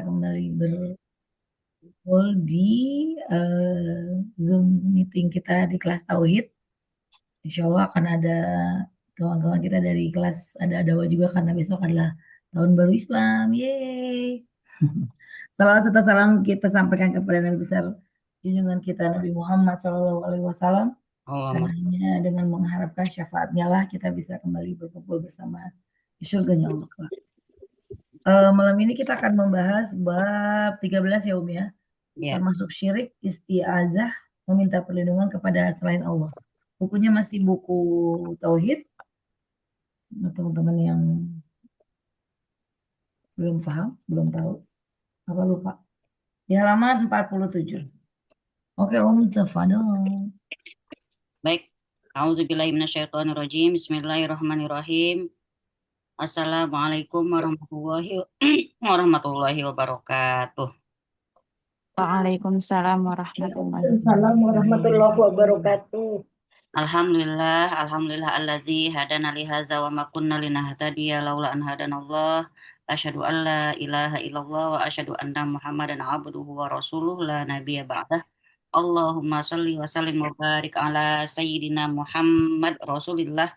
kembali berkumpul di Zoom meeting kita di kelas Tauhid. Insya Allah akan ada kawan-kawan kita dari kelas ada Dawa juga karena besok adalah tahun baru Islam. Yeay. Salawat serta salam kita sampaikan kepada Nabi besar junjungan kita Nabi Muhammad SAW. Karena Allah. hanya dengan mengharapkan syafaatnya lah kita bisa kembali berkumpul bersama di surganya Allah. Malam ini kita akan membahas bab 13 ya Umi ya. Ya, Termasuk syirik, isti'azah, meminta perlindungan kepada selain Allah. Bukunya masih buku Tauhid. Nah, teman-teman yang belum paham, belum tahu, apa lupa. Di halaman 47. Oke, Umi tafadhol. baik. Auzubillahi minasyaitonirrajim. Bismillahirrahmanirrahim. Assalamualaikum warahmatullahi wabarakatuh. Waalaikumsalam warahmatullahi Waalaikumsalam warahmatullahi wabarakatuh. Alhamdulillah alladzi hadana li hadza wa ma kunna linahtadiya laula an hadanallah. Asyhadu an la ilaha illallah wa asyhadu anna Muhammadan abduhu wa rasuluh la nabiyya ba'dah. Allahumma shalli wa sallim wa barik ala sayyidina Muhammad Rasulillah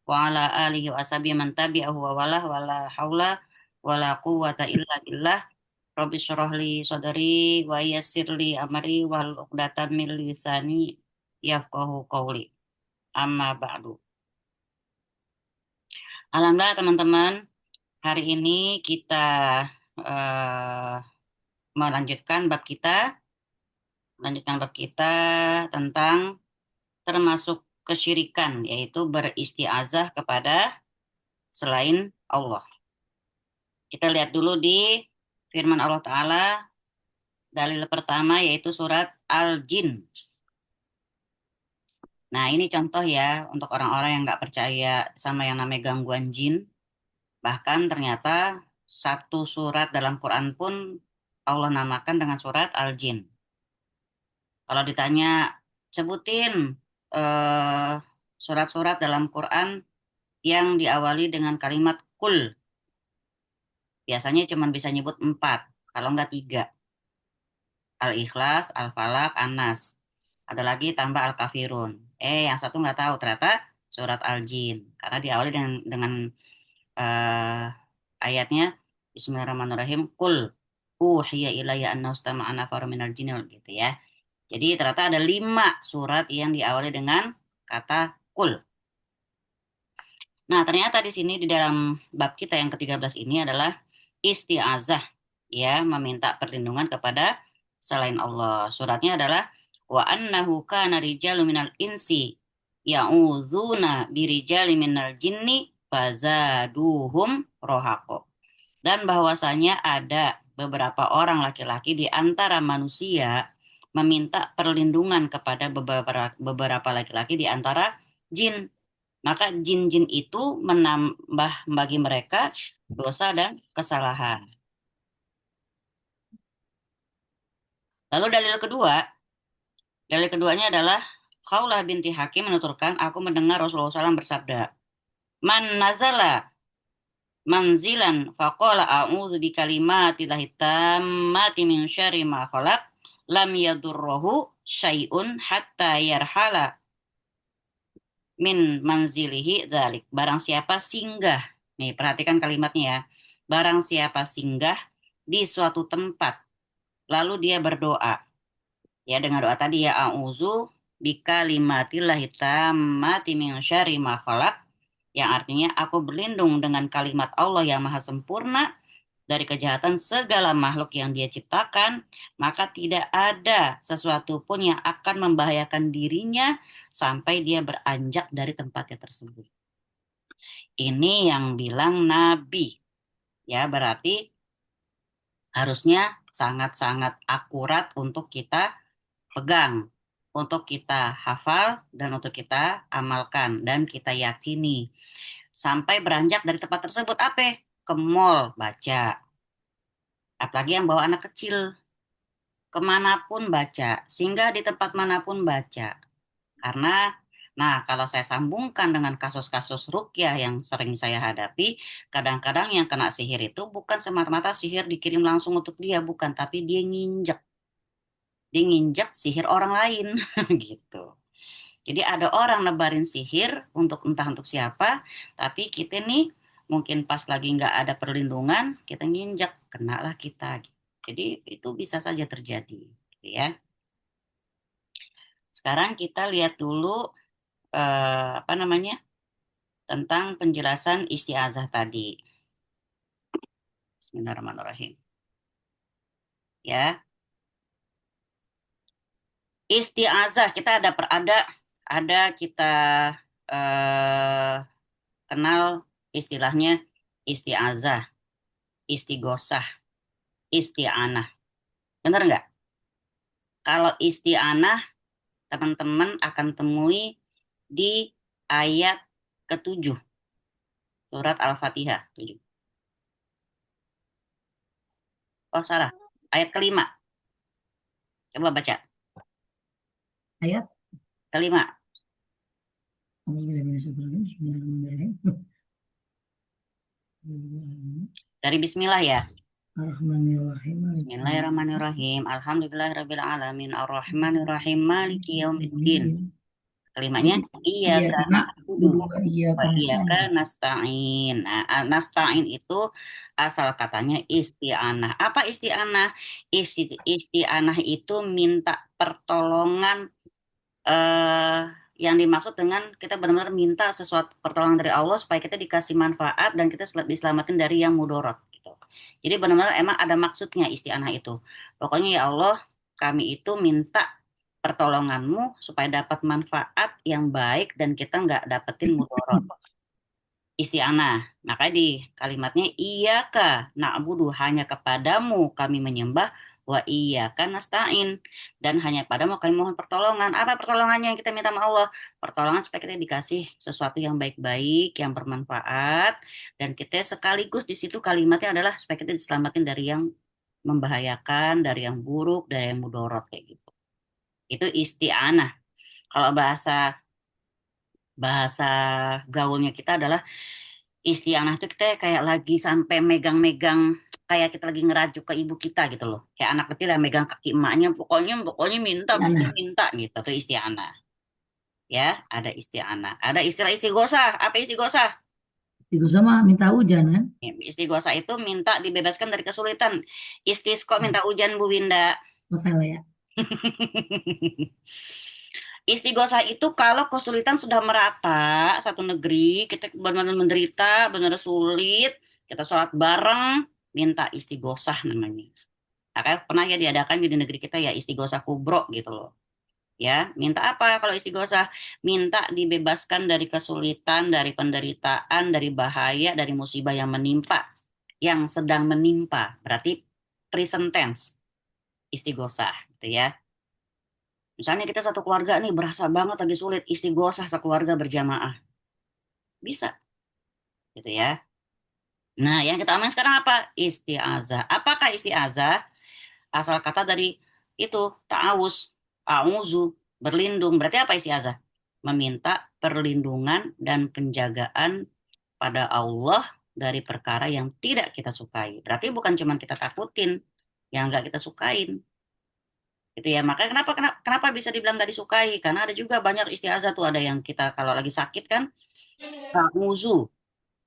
wa ala alihi wa ashabihi man tabi'ahu wa walah wa la haula wa la quwwata illa billah. Rabbi syrah li sadri wa yassir li amri wahlul 'uqdatam min lisani yafqahu qawli. Amma ba'du. Alhamdulillah teman-teman, hari ini kita eh, melanjutkan bab kita tentang termasuk kesyirikan, yaitu beristiazah kepada selain Allah. Kita lihat dulu di firman Allah Ta'ala, dalil pertama yaitu surat Al-Jin. Nah, ini contoh ya untuk orang-orang yang nggak percaya sama yang namanya gangguan jin. Bahkan ternyata satu surat dalam Quran pun Allah namakan dengan surat Al-Jin. Kalau ditanya, sebutin eh, surat-surat dalam Quran yang diawali dengan kalimat kul. Biasanya cuma bisa nyebut 4, kalau nggak 3. Al-Ikhlas, Al-Falaq, An-Nas. Ada lagi tambah Al-Kafirun. Yang satu nggak tahu ternyata surat Al-Jin. Karena diawali dengan eh, ayatnya Bismillahirrahmanirrahim. Kul uhiya ilayya annahu istama'a nafarun minal jinni gitu ya. Jadi ternyata ada 5 surat yang diawali dengan kata kul. Nah, ternyata di sini di dalam bab kita yang ke-13 ini adalah isti'azah, ya, meminta perlindungan kepada selain Allah. Suratnya adalah wa annahu kana rijalun minal insi ya'udzuna birijali minal jinni fazaduhum rohaqo. Dan bahwasanya ada beberapa orang laki-laki di antara manusia meminta perlindungan kepada beberapa laki-laki di antara jin. Maka jin-jin itu menambah bagi mereka dosa dan kesalahan. Lalu dalil keduanya adalah Khawlah binti Hakim menuturkan, aku mendengar Rasulullah SAW bersabda, Man nazala manzilan faqala a'udzu bikalimatillahi tammati min syarri ma khalaq lam yadurruhu syai'un hatta yarhala min manzilihi dzalik. Barang siapa singgah. Nih, perhatikan kalimatnya ya. Barang siapa singgah di suatu tempat lalu dia berdoa. Ya, dengan doa tadi ya a'udzu bikalimatillahi tammati min syarri ma khalaq, yang artinya aku berlindung dengan kalimat Allah yang maha sempurna dari kejahatan segala makhluk yang dia ciptakan, maka tidak ada sesuatu pun yang akan membahayakan dirinya sampai dia beranjak dari tempatnya tersebut. Ini yang bilang Nabi. Ya, berarti harusnya sangat-sangat akurat untuk kita pegang, untuk kita hafal, dan untuk kita amalkan, dan kita yakini. Sampai beranjak dari tempat tersebut, apa? Ke mall, baca. Apalagi yang bawa anak kecil, kemanapun baca, sehingga di tempat manapun baca. Karena Nah, kalau saya sambungkan dengan kasus-kasus ruqyah yang sering saya hadapi, kadang-kadang yang kena sihir itu bukan semata-mata sihir dikirim langsung untuk dia, bukan, tapi dia nginjek sihir orang lain, gitu. Jadi ada orang nebarin sihir untuk entah untuk siapa, tapi kita nih mungkin pas lagi nggak ada perlindungan, kita nginjek, kenalah kita. Jadi itu bisa saja terjadi, gitu ya. Sekarang kita lihat dulu apa namanya tentang penjelasan istiazah tadi. Bismillahirrahmanirrahim. Ya, istiazah kita ada kita eh, kenal istilahnya istiazah, istighosah, isti'anah. Bener nggak? Kalau isti'anah, teman-teman akan temui di ayat ketujuh surat Al-Fatihah. 7. Oh, salah. Ayat kelima. Coba baca. Ayat. Kelima. Bismillahirrahmanirrahim. Dari Bismillah ya. Ar-Rahmanir-Rahim. Bismillahirrahmanirrahim. Alhamdulillahirrabbilalamin. Ar-Rahmanirrahim. Maliki yaumiddin. Kelimanya, iya Iya, karena karena na'budu dulu iya wa karena iyyaka nasta'in. Nah, nasta'in itu asal katanya isti'anah. Apa isti'anah? Isti'anah itu minta pertolongan eh yang dimaksud dengan kita benar-benar minta sesuatu pertolongan dari Allah supaya kita dikasih manfaat dan kita diselamatin dari yang mudorot gitu. Jadi benar-benar emang ada maksudnya isti'anah itu. Pokoknya ya Allah, kami itu minta pertolonganmu supaya dapat manfaat yang baik dan kita nggak dapetin mudorot. Isti'anah. Makanya di kalimatnya iyyaka na'budu, hanya kepadamu kami menyembah, wa iyyaka nasta'in, dan hanya padamu kami mohon pertolongan. Apa pertolongannya yang kita minta sama Allah? Pertolongan supaya kita dikasih sesuatu yang baik-baik, yang bermanfaat, dan kita sekaligus di situ kalimatnya adalah supaya kita diselamatin dari yang membahayakan, dari yang buruk, dari yang mudorot kayak gitu. Itu isti'anah. Kalau bahasa bahasa gaulnya kita adalah istianah itu kita kayak lagi sampai megang-megang, kayak kita lagi ngerajuk ke ibu kita gitu loh. Kayak anak kecil yang megang kaki emaknya, pokoknya pokoknya minta minta isti'anah. minta gitu. Itu istianah. Ya, ada istianah. Ada istilah istighosa. Apa istighosa? Itu sama minta hujan kan? Istighosa itu minta dibebaskan dari kesulitan. Istisqo Hmm. minta hujan Bu Winda. Masalah ya. Istighosa itu kalau kesulitan sudah merata satu negeri, kita benar-benar menderita, benar sulit, kita sholat bareng, minta istighosah namanya. Makanya pernah ya diadakan di negeri kita ya istighosah kubro gitu loh. Ya, minta apa kalau istighosah? Minta dibebaskan dari kesulitan, dari penderitaan, dari bahaya, dari musibah yang menimpa, yang sedang menimpa. Berarti present tense istighosah gitu ya. Misalnya kita satu keluarga nih berasa banget lagi sulit, istighosah sekeluarga berjamaah. Bisa, gitu ya. Nah, yang kita omongin sekarang apa? Isti'azah. Apakah isti'azah? Asal kata dari itu, ta'awuz, a'uzu, berlindung. Berarti apa isti'azah? Meminta perlindungan dan penjagaan pada Allah dari perkara yang tidak kita sukai. Berarti bukan cuma kita takutin, yang nggak kita sukain. Gitu ya. Makanya kenapa bisa dibilang nggak disukai? Karena ada juga banyak isti'azah tuh. Ada yang kita kalau lagi sakit kan, a'uzu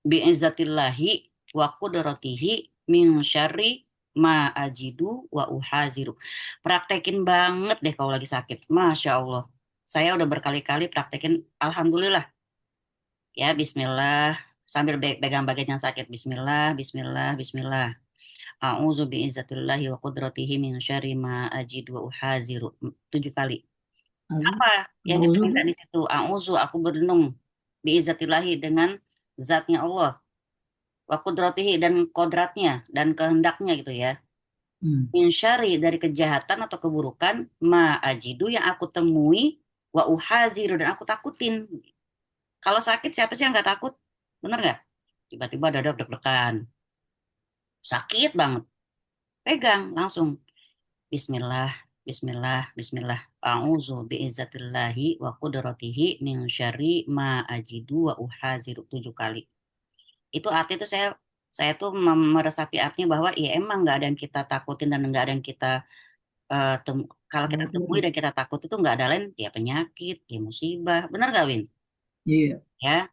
bi'izzatillahi wa qudratihi min syarri ma ajidu wa uhaziru. Praktekin banget deh kalau lagi sakit. Masya Allah. Saya udah berkali-kali praktekin. Alhamdulillah. Ya, bismillah. Sambil pegang bagian yang sakit. Bismillah, bismillah, bismillah. A'udzu bi'izzatillahi wa qudratihi min syarri ma ajidu wa uhaziru. 7 kali. Lalu, Apa yang kita auzu minta di situ? A'udzu, aku berlindung bi'izzatillahi dengan zatnya Allah, wa qudratihi dan kodratnya dan kehendaknya gitu ya. hmm. Min syarri dari kejahatan atau keburukan ma ajidu yang aku temui wa uhaziru dan aku takutin. Kalau sakit siapa sih yang nggak takut? Bener nggak? Tiba-tiba dada deg-degan, sakit banget. Pegang langsung. Bismillah. Bismillah, Bismillah. A'udzu biizzatillahi wa qudratihi min syarri ma ajidu wa uhaziru 7 kali. Itu arti itu saya tuh meresapi artinya bahwa ya emang nggak ada yang kita takutin dan nggak ada yang kita kalau kita temui Khawatirin. dan kita takut itu nggak ada lain ya penyakit, ya musibah. Benar gak, Win? Iya. Ya,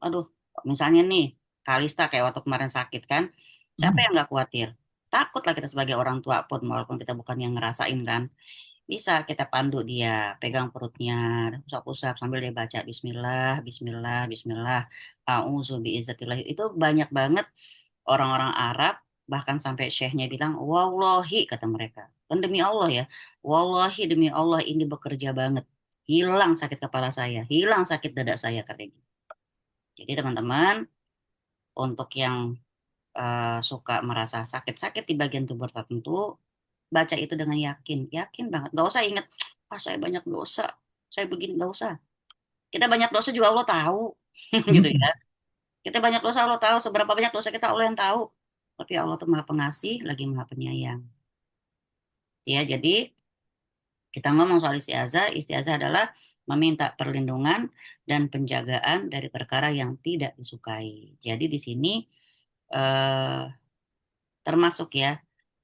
aduh, misalnya nih, Kalista kayak waktu kemarin sakit kan, siapa yang nggak khawatir? Takutlah kita sebagai orang tua pun, walaupun kita bukan yang ngerasain kan. Bisa kita pandu dia, pegang perutnya, usap-usap sambil dia baca Bismillah, Bismillah, Bismillah, A'udzu biizzatillah. Itu banyak banget orang-orang Arab, bahkan sampai syekhnya bilang, Wallahi, kata mereka. Kan demi Allah ya, Wallahi demi Allah ini bekerja banget. Hilang sakit kepala saya, hilang sakit dada saya, katanya gitu. Jadi teman-teman, untuk yang suka merasa sakit-sakit di bagian tubuh tertentu, baca itu dengan yakin, yakin banget. Gak usah ingat, ah saya banyak dosa, saya begini, gak usah. Kita banyak dosa juga Allah tahu, gitu ya. Mm-mm. Kita banyak dosa Allah tahu, seberapa banyak dosa kita Allah yang tahu. Tapi Allah tuh Maha Pengasih, lagi Maha Penyayang. Ya, jadi kita ngomong soal istiazah, istiazah adalah meminta perlindungan dan penjagaan dari perkara yang tidak disukai. Jadi di sini eh, termasuk ya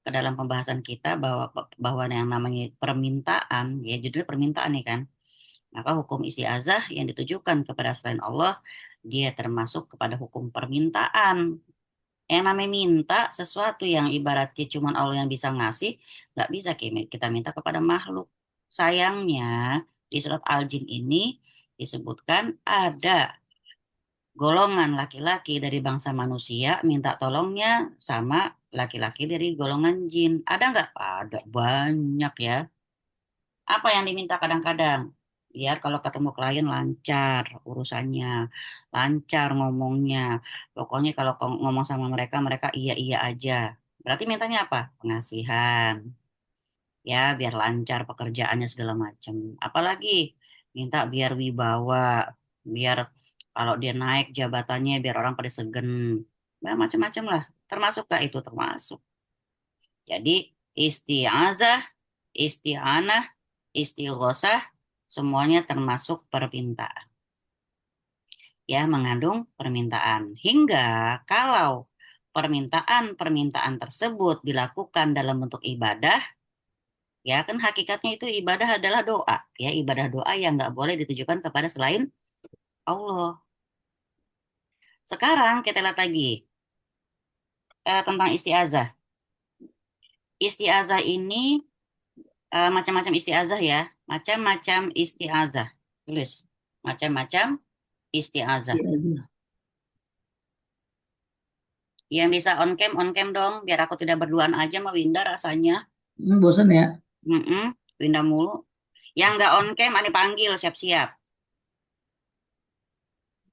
ke dalam pembahasan kita bahwa bahwa yang namanya permintaan, ya judulnya permintaan nih kan. Maka hukum istiazah yang ditujukan kepada selain Allah, dia termasuk kepada hukum permintaan. Yang namanya minta sesuatu yang ibaratnya cuma Allah yang bisa ngasih, nggak bisa kita minta kepada makhluk. Sayangnya di surat Al-Jin ini disebutkan ada golongan laki-laki dari bangsa manusia minta tolongnya sama laki-laki dari golongan jin. Ada nggak? Ada banyak ya. Apa yang diminta kadang-kadang? Biar kalau ketemu klien lancar urusannya, lancar ngomongnya. Pokoknya kalau ngomong sama mereka, mereka iya-iya aja. Berarti mintanya apa? Pengasihan. Ya, biar lancar pekerjaannya segala macam. Apalagi minta biar wibawa, biar kalau dia naik jabatannya biar orang pada segen. Nah, macam-macam lah. Termasuk gak itu? Termasuk. Jadi isti'azah, isti'anah, istighosah, semuanya termasuk permintaan. Ya, mengandung permintaan. Hingga kalau permintaan-permintaan tersebut dilakukan dalam bentuk ibadah, ya kan hakikatnya itu ibadah adalah doa. Ya, ibadah doa yang nggak boleh ditujukan kepada selain Allah. Sekarang kita lihat lagi tentang istiazah. Istiazah ini macam-macam istiazah ya. Macam-macam istiazah. Tulis. Macam-macam istiazah. Istiazah. Yang bisa on cam dong, biar aku tidak berduaan aja sama Winda rasanya. Bosan ya? Mm-mm, Winda mulu. Yang nggak on cam, Ani panggil, siap-siap.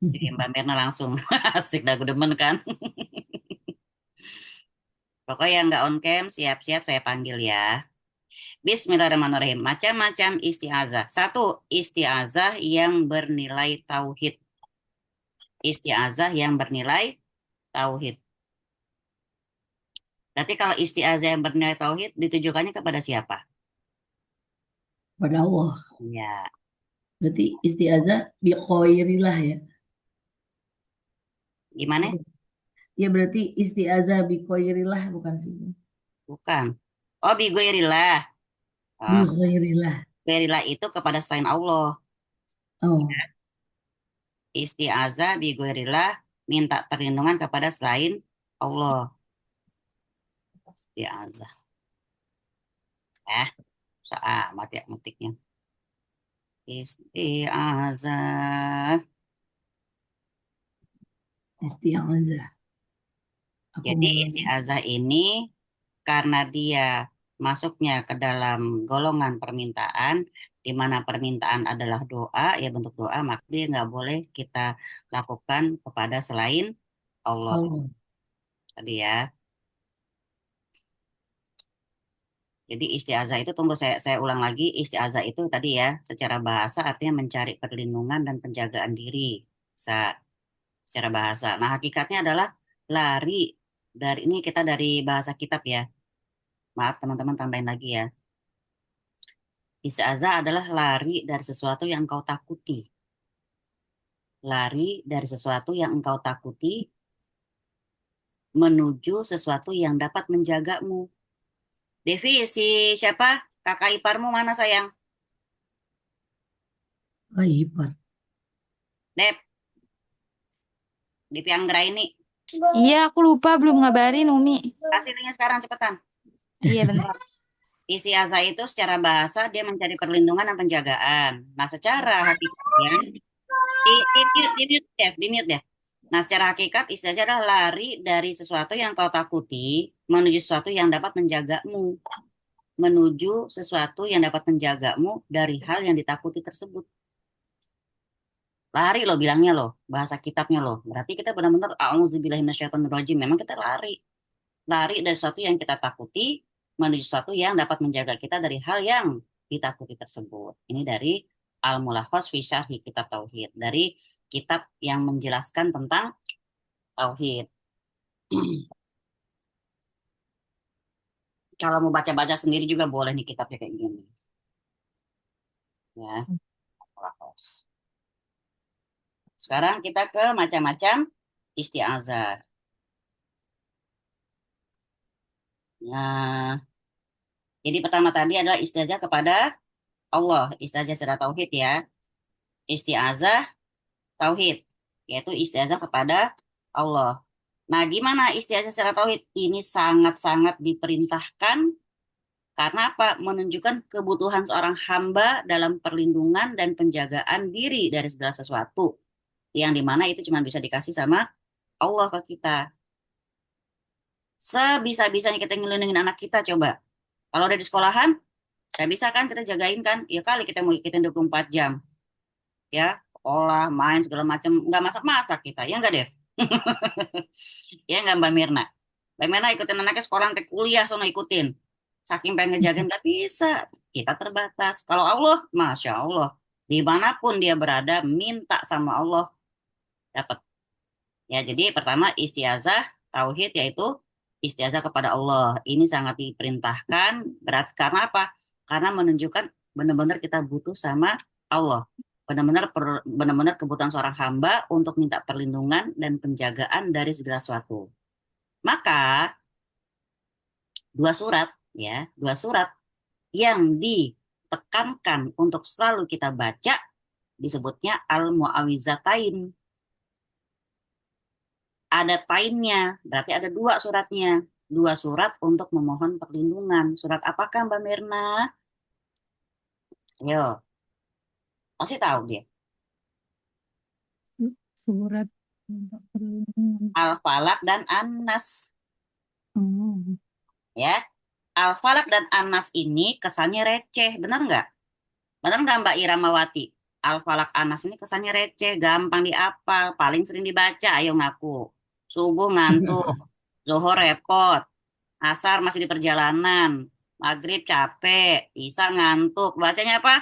Jadi Mbak Mirna langsung. Asik dah, gue demen kan. Pokoknya yang nggak on cam, siap-siap saya panggil ya. Bismillahirrahmanirrahim. Macam-macam istiazah. Satu, istiazah yang bernilai tauhid. Istiazah yang bernilai tauhid. Berarti kalau istiazah yang bernilai tauhid ditujukannya kepada siapa? Pada Allah. Ya, Berarti istiazah biqoirilah ya. gimana? Ya berarti istiazah biqoirilah bukan sih. Bukan. Oh, bigoirillah. Oh, Biqoirilah. goirillah itu kepada selain Allah. Oh, Isti'azah bigoirillah, minta perlindungan kepada selain Allah. Isti'azah. Susah amat ya ngetiknya. Isti'azah. istiazah. Aku Jadi mau isti'azah ini karena dia masuknya ke dalam golongan permintaan, di mana permintaan adalah doa, ya bentuk doa, maka dia nggak boleh kita lakukan kepada selain Allah. Allah. Tadi ya. Jadi isti'azah itu, tunggu saya ulang lagi, isti'azah itu tadi ya, secara bahasa artinya mencari perlindungan dan penjagaan diri. Bisa secara bahasa. Nah, hakikatnya adalah lari dari ini kita dari bahasa kitab ya. Maaf teman-teman tambahin lagi ya. Isti'azah adalah lari dari sesuatu yang engkau takuti. Lari dari sesuatu yang engkau takuti menuju sesuatu yang dapat menjagamu. Devi, si siapa? Kakak iparmu mana sayang? Oh, ipar. Dep, Devi Anggra ini. Iya, aku lupa belum ngabarin Umi. Kasih linknya sekarang cepetan. Iya, bentar. Isti'azah itu secara bahasa dia mencari perlindungan dan penjagaan. Nah, secara hakikatnya, di mute, Dev, di mute deh. Nah, secara hakikat isti'azah adalah lari dari sesuatu yang kau takuti menuju sesuatu yang dapat menjagamu. Menuju sesuatu yang dapat menjagamu dari hal yang ditakuti tersebut. Lari loh bilangnya loh, bahasa kitabnya loh. Berarti kita benar-benar auzubillahi minasyaitonirrajim. Memang kita lari. Lari dari sesuatu yang kita takuti menuju sesuatu yang dapat menjaga kita dari hal yang ditakuti tersebut. Ini dari Al-Mulakhas fi Syarhi Kitab Tauhid. Dari kitab yang menjelaskan tentang Tauhid. Kalau mau baca-baca sendiri juga boleh nih kitabnya kayak gini. Ya, Al-Mulakhas. Sekarang kita ke macam-macam isti'azah. Nah, jadi pertama tadi adalah isti'azah kepada Allah, isti'azah secara tauhid ya. Isti'azah tauhid, yaitu isti'azah kepada Allah. Nah, gimana isti'azah secara tauhid? Ini sangat-sangat diperintahkan karena apa? Menunjukkan kebutuhan seorang hamba dalam perlindungan dan penjagaan diri dari segala sesuatu. Yang dimana itu cuma bisa dikasih sama Allah ke kita. Sebisa-bisanya kita ngelindungin anak kita, coba. Kalau udah di sekolahan, nggak bisa kan kita jagain kan? Ya kali kita mau ikutin 24 jam. Ya, sekolah, main, segala macam. Nggak masak-masak kita, ya nggak deh? Ya nggak Mbak Mirna? Mbak Mirna ikutin anaknya sekolah sampai kuliah, sono ikutin. Saking pengen ngejagain, nggak bisa. Kita terbatas. Kalau Allah, Masya Allah. Dimanapun dia berada, minta sama Allah, dapat. Ya, jadi pertama istiazah, tauhid, yaitu istiazah kepada Allah. Ini sangat diperintahkan, berat karena apa? Karena menunjukkan benar-benar kita butuh sama Allah. Benar-benar kebutuhan seorang hamba untuk minta perlindungan dan penjagaan dari segala sesuatu. Maka dua surat yang ditekankan untuk selalu kita baca disebutnya al-mu'awizatain. Ada tainnya, berarti ada dua suratnya. Dua surat untuk memohon perlindungan. Surat apakah Mbak Mirna? Yo, pasti tahu dia. Surat minta perlindungan. Al-Falaq dan An-Nas. Hmm. Ya, Al-Falaq dan An-Nas ini kesannya receh, benar nggak? Benar nggak Mbak Iramawati? Al-Falaq An-Nas ini kesannya receh, gampang diapal, paling sering dibaca, ayo ngaku. Subuh ngantuk, Zohor repot, Asar masih di perjalanan, Maghrib capek, Isya ngantuk. Bacanya apa?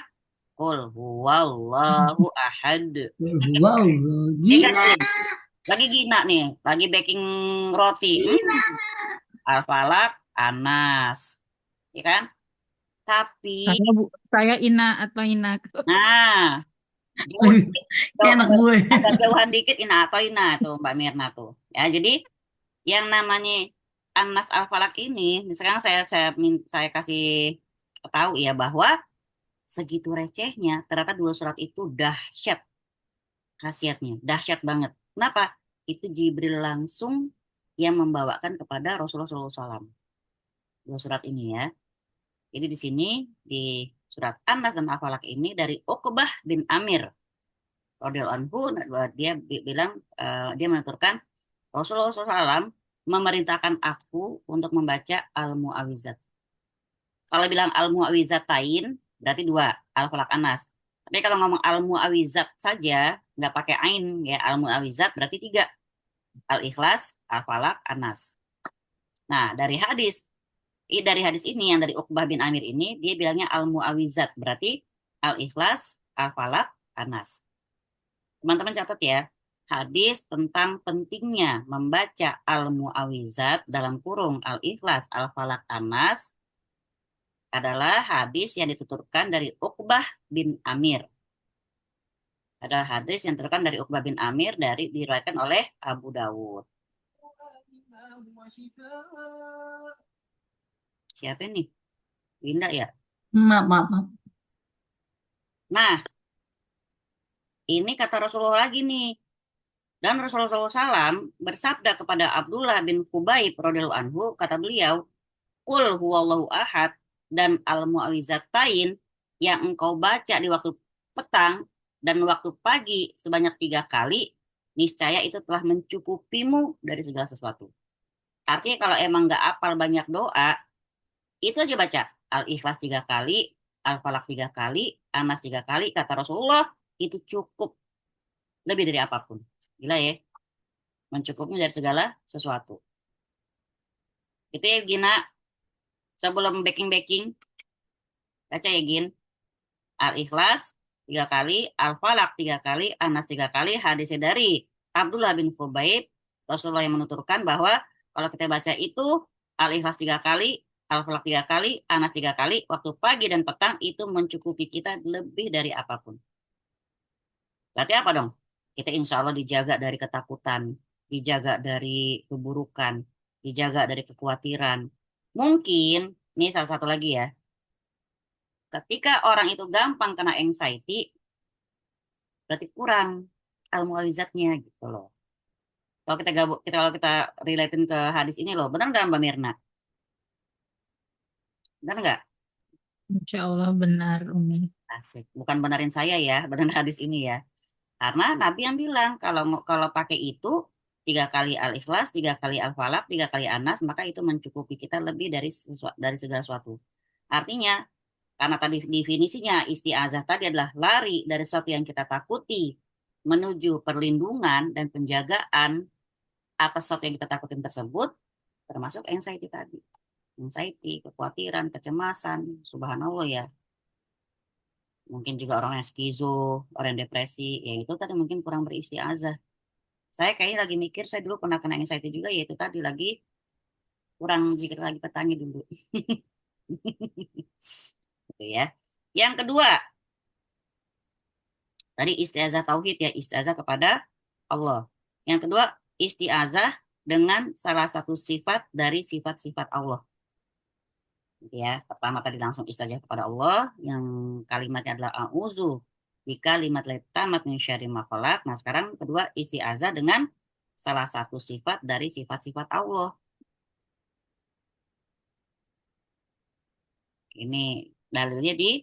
Qul huwallahu ahad. Wow, Ingat gila. nih, lagi gina nih, lagi baking roti. Al-Falaq, Anas, ya kan? Tapi, Saya Bu, saya Ina atau Ina. nah, jauh dikit, Kayak anak gue. agak jauhan dikit Ina atau Ina tuh Mbak Mirna tuh. Ya, jadi yang namanya Anas Al-Falaq ini, sekarang saya kasih tahu ya bahwa segitu recehnya ternyata dua surat itu dahsyat khasiatnya, dahsyat banget. Kenapa? Itu Jibril langsung yang membawakan kepada Rasulullah SAW. Dua surat ini ya. Jadi di sini di surat An-Nas dan Al-Falaq ini dari Uqbah bin Amir radhiyallahu anhu, dia bilang dia menuturkan Rasulullah SAW memerintahkan aku untuk membaca Al-Mu'awizat. Kalau bilang Al-Mu'awizatain berarti dua, Al-Falaq An-Nas. Tapi kalau ngomong Al-Mu'awizat saja nggak pakai ain ya, Al-Mu'awizat berarti tiga, Al-Ikhlas, Al-Falaq, An-Nas. Nah, dari hadis ini yang dari Uqbah bin Amir ini dia bilangnya Al-Mu'awizat berarti Al-Ikhlas, Al-Falaq, An-Nas. Teman-teman catat ya, hadis tentang pentingnya membaca Al-Mu'awizat dalam kurung Al-Ikhlas, Al-Falaq, An-Nas adalah hadis yang dituturkan dari Uqbah bin Amir. Adalah hadis yang dituturkan dari Uqbah bin Amir dari diriwayatkan oleh Abu Dawud. Siapa ini? Linda ya? Maaf, maaf, maaf. Nah, ini kata Rasulullah lagi nih. Dan Rasulullah SAW bersabda kepada Abdullah bin Khubaib radhiyallahu anhu, kata beliau, Qul huwallahu ahad dan al-mu'awwizatain yang engkau baca di waktu petang dan waktu pagi sebanyak 3 kali, niscaya itu telah mencukupimu dari segala sesuatu. Artinya kalau emang nggak apal banyak doa, itu aja baca. Al-Ikhlas 3 kali, Al-Falaq 3 kali, Anas 3 kali, kata Rasulullah, itu cukup lebih dari apapun. Gila ya, mencukupnya dari segala sesuatu. Itu ya Gina, sebelum baking-baking, baca ya Gin. Al-Ikhlas 3 kali, Al-Falaq 3 kali, Anas 3 kali, hadisnya dari Abdullah bin Khubaib, Rasulullah yang menuturkan bahwa kalau kita baca itu Al-Ikhlas 3 kali, Al-Falaq 3 kali, Anas 3 kali, waktu pagi dan petang itu mencukupi kita lebih dari apapun. Berarti apa dong? Kita insya Allah dijaga dari ketakutan, dijaga dari keburukan, dijaga dari kekhawatiran. Mungkin, ini salah satu lagi ya, ketika orang itu gampang kena anxiety, berarti kurang al-mu'awwizatnya gitu loh. Kalau kita gabung, kalau kita relatein ke hadis ini loh, benar nggak Mbak Mirna? Benar nggak? Insya Allah benar, Umi. Asik. Bukan benarin saya ya, benar hadis ini ya. Karena Nabi yang bilang kalau pakai itu 3 kali al-ikhlas, 3 kali al-falaq, 3 kali anas, maka itu mencukupi kita lebih dari segala sesuatu. Artinya, karena tadi definisinya istiazah tadi adalah lari dari sesuatu yang kita takuti menuju perlindungan dan penjagaan atas sesuatu yang kita takutin tersebut, termasuk anxiety tadi. Anxiety, kekhawatiran, kecemasan, subhanallah ya. Mungkin juga orang yang skizo, orang yang depresi, ya itu tadi mungkin kurang beristiazah. Saya kayaknya lagi mikir, saya dulu pernah kena anxiety juga, yaitu tadi lagi kurang zikir lagi petanya dulu. Gitu ya. Yang kedua, tadi istiazah tauhid ya, istiazah kepada Allah. Yang kedua, istiazah dengan salah satu sifat dari sifat-sifat Allah. Gitu ya. Pertama tadi langsung istiazah kepada Allah, yang kalimatnya adalah a'udzu bikalimat tamat min syarri ma khalaq. Nah, sekarang kedua istiazah dengan salah satu sifat dari sifat-sifat Allah. Ini dalilnya di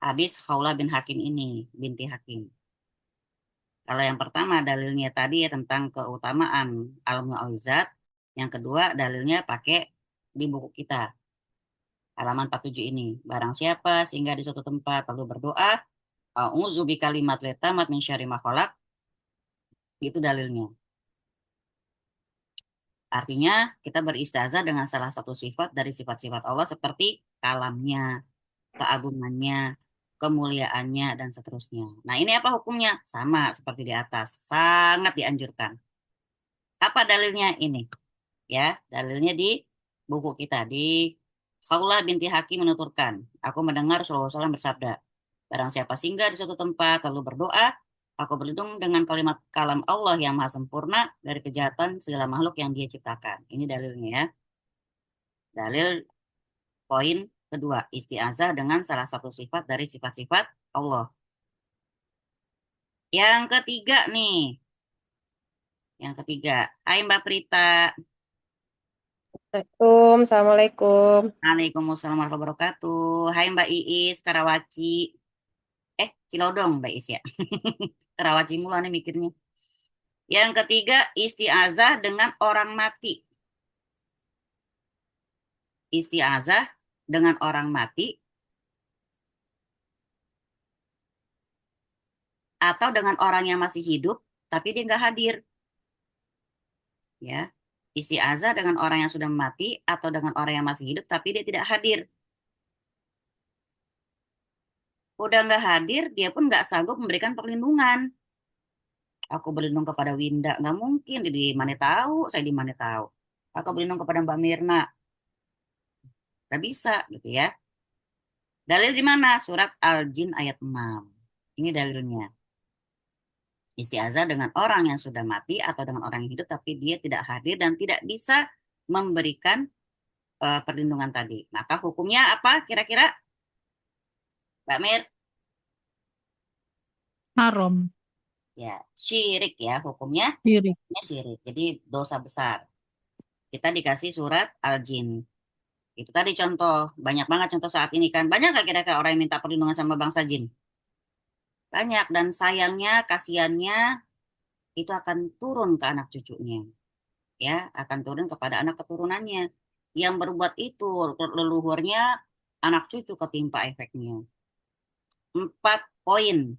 hadis Khawlah bin Hakim ini, binti Hakim. Kalau yang pertama dalilnya tadi ya tentang keutamaan al-mu'awizat. Yang kedua dalilnya pakai di buku kita. Halaman 47 ini. Barang siapa sehingga di suatu tempat lalu berdoa, a'udzu bikalimat tamat min syarri ma khalaq. Itu dalilnya. Artinya kita beristiazah dengan salah satu sifat dari sifat-sifat Allah seperti kalamnya, keagungannya, kemuliaannya, dan seterusnya. Nah, ini apa hukumnya? Sama seperti di atas. Sangat dianjurkan. Apa dalilnya ini? Ya, dalilnya di buku kita. Di Khawlah binti Hakim menuturkan, aku mendengar Rasulullah SAW bersabda, barang siapa singgah di suatu tempat, lalu berdoa, aku berlindung dengan kalimat kalam Allah yang maha sempurna dari kejahatan segala makhluk yang dia ciptakan. Ini dalilnya ya. Dalil poin kedua, isti'azah dengan salah satu sifat dari sifat-sifat Allah. Yang ketiga nih, yang ketiga. Hai Mbak Prita. Assalamualaikum. Waalaikumsalam warahmatullahi wabarakatuh. Hai Mbak Iis, Karawaci. Cilodong Mbak Iis ya. Karawaci mulu nih mikirnya. Yang ketiga, isti'azah dengan orang mati. Isti'azah dengan orang mati atau dengan orang yang masih hidup tapi dia nggak hadir. Ya, isti'azah dengan orang yang sudah mati atau dengan orang yang masih hidup tapi dia tidak hadir. Udah nggak hadir, dia pun nggak sanggup memberikan perlindungan. Aku berlindung kepada Winda, nggak mungkin. Di mana tahu, saya di mana tahu. Aku berlindung kepada Mbak Mirna. Gak bisa gitu ya. Dalil di mana? Surat Al-Jin ayat 6. Ini dalilnya. Isti'azah dengan orang yang sudah mati atau dengan orang yang hidup tapi dia tidak hadir dan tidak bisa memberikan perlindungan tadi. Maka hukumnya apa kira-kira, Mbak Mir? Haram. Ya, syirik ya hukumnya. Syirik. Ini syirik. Jadi dosa besar. Kita dikasih surat Al-Jin. Itu tadi contoh. Banyak banget contoh saat ini kan. Banyak gak kira-kira orang yang minta perlindungan sama bangsa jin? Banyak. Dan sayangnya, kasihannya itu akan turun ke anak cucunya. Ya, akan turun kepada anak keturunannya. Yang berbuat itu, leluhurnya, anak cucu ketimpa efeknya. 4 poin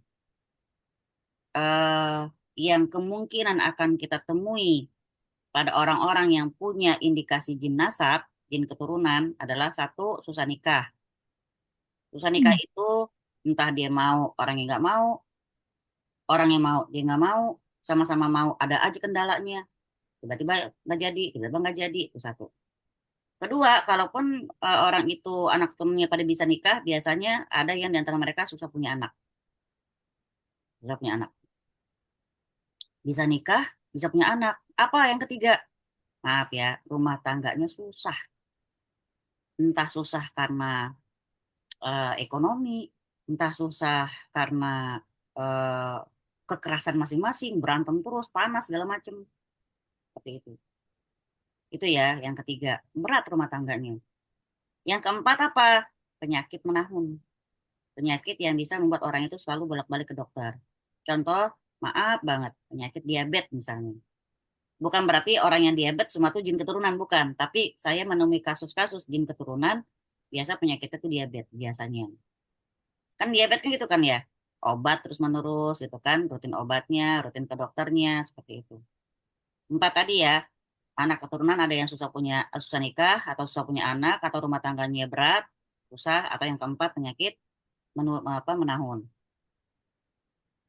eh, yang kemungkinan akan kita temui pada orang-orang yang punya indikasi jin nasab, jin keturunan adalah satu, susah nikah. Susah nikah Hmm. itu entah dia mau, orang yang nggak mau, orang yang mau, dia nggak mau, sama-sama mau, ada aja kendalanya. Tiba-tiba nggak jadi, tiba-tiba nggak jadi, itu satu. Kedua, kalaupun orang itu anak temennya pada bisa nikah, biasanya ada yang di antara mereka susah punya anak. Susah punya anak. Bisa nikah, bisa punya anak. Apa yang ketiga? Maaf ya, rumah tangganya susah. Entah susah karena ekonomi, entah susah karena eh, kekerasan masing-masing, berantem terus, panas segala macam seperti itu. Itu ya yang ketiga, berat rumah tangganya. Yang keempat apa? Penyakit menahun. Penyakit yang bisa membuat orang itu selalu bolak-balik ke dokter. Contoh, maaf banget, penyakit diabetes misalnya. Bukan berarti orang yang diabetes semua itu jin keturunan, bukan. Tapi saya menemui kasus-kasus jin keturunan, biasa penyakitnya itu diabetes biasanya. Kan diabetes kan gitu kan ya. Obat terus menerus gitu kan, rutin obatnya, rutin ke dokternya seperti itu. 4 tadi ya, anak keturunan ada yang susah nikah atau susah punya anak atau rumah tangganya berat, susah atau yang keempat penyakit menahun.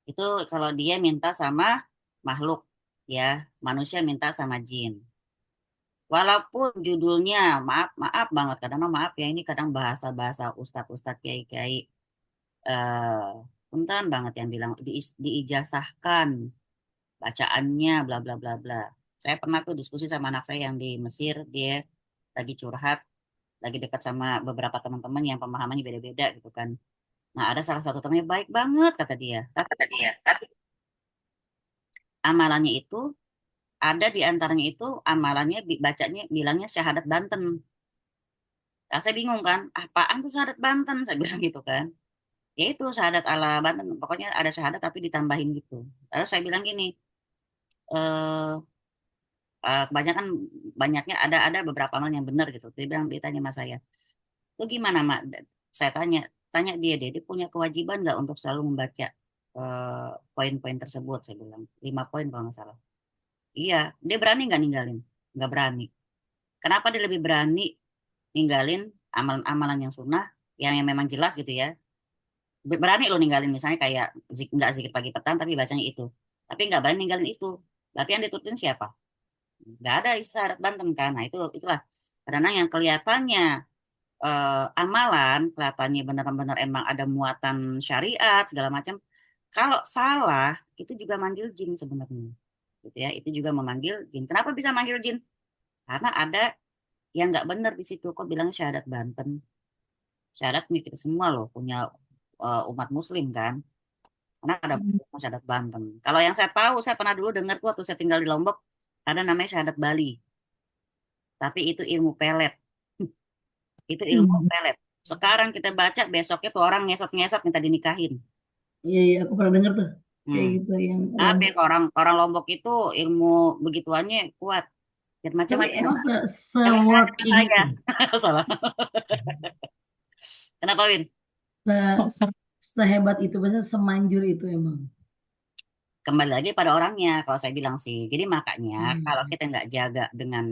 Itu kalau dia minta sama makhluk ya, manusia minta sama jin. Walaupun judulnya maaf maaf banget kadang maaf ya ini kadang bahasa-bahasa ustadz-ustadz kiai-kiai eh punten banget yang bilang diijazahkan bacaannya bla bla bla bla. Saya pernah tuh diskusi sama anak saya yang di Mesir, dia lagi curhat, lagi dekat sama beberapa teman-teman yang pemahamannya beda-beda gitu kan. Nah, ada salah satu temannya baik banget kata dia. Tapi amalannya itu ada di antaranya itu amalannya bacanya bilangnya syahadat Banten. Nah, saya bingung kan, apaan tuh syahadat Banten? Saya bilang gitu kan. Ya itu syahadat ala Banten, pokoknya ada syahadat tapi ditambahin gitu. Lalu saya bilang gini, eh kebanyakan banyaknya ada beberapa amalan yang benar gitu. Dia bilang ditanya sama saya, itu gimana mak? Saya tanya tanya dia punya kewajiban nggak untuk selalu membaca poin-poin tersebut? Saya bilang 5 poin kalau nggak salah. Iya, dia berani nggak ninggalin? Nggak berani. Kenapa dia lebih berani ninggalin amalan-amalan yang sunnah, yang memang jelas gitu ya? Berani lo ninggalin misalnya kayak nggak zikir pagi petang tapi bacanya itu. Tapi nggak berani ninggalin itu. Berarti yang diturutin siapa? Nggak ada isyarat Banten kan. Nah itulah. Kadang yang kelihatannya amalan, kelihatannya benar-benar emang ada muatan syariat segala macam. Kalau salah, itu juga manggil jin sebenarnya. Gitu ya, itu juga memanggil jin. Kenapa bisa manggil jin? Karena ada yang nggak benar di situ. Kok bilangnya syahadat Banten? Syahadat nih kita semua loh punya umat Muslim kan. Karena ada Hmm. syahadat Banten. Kalau yang saya tahu, saya pernah dulu dengar tuh waktu saya tinggal di Lombok, ada namanya syahadat Bali. Tapi itu ilmu pelet. Itu ilmu Hmm. pelet. Sekarang kita baca, besoknya tuh orang ngesot-ngesot minta dinikahin. Iya, iya, aku pernah dengar tuh Hmm. kayak gitu yang Tapi Lombok. orang orang Lombok itu ilmu begituannya kuat. Dan Tapi macam-macam. emang Jangan se-worth sama ini saya. tuh, Salah. Kenapa, Win? Kok ser- sehebat itu, maksudnya semanjur itu emang. Kembali lagi pada orangnya, kalau saya bilang sih. Jadi makanya kalau Hmm. kita nggak jaga dengan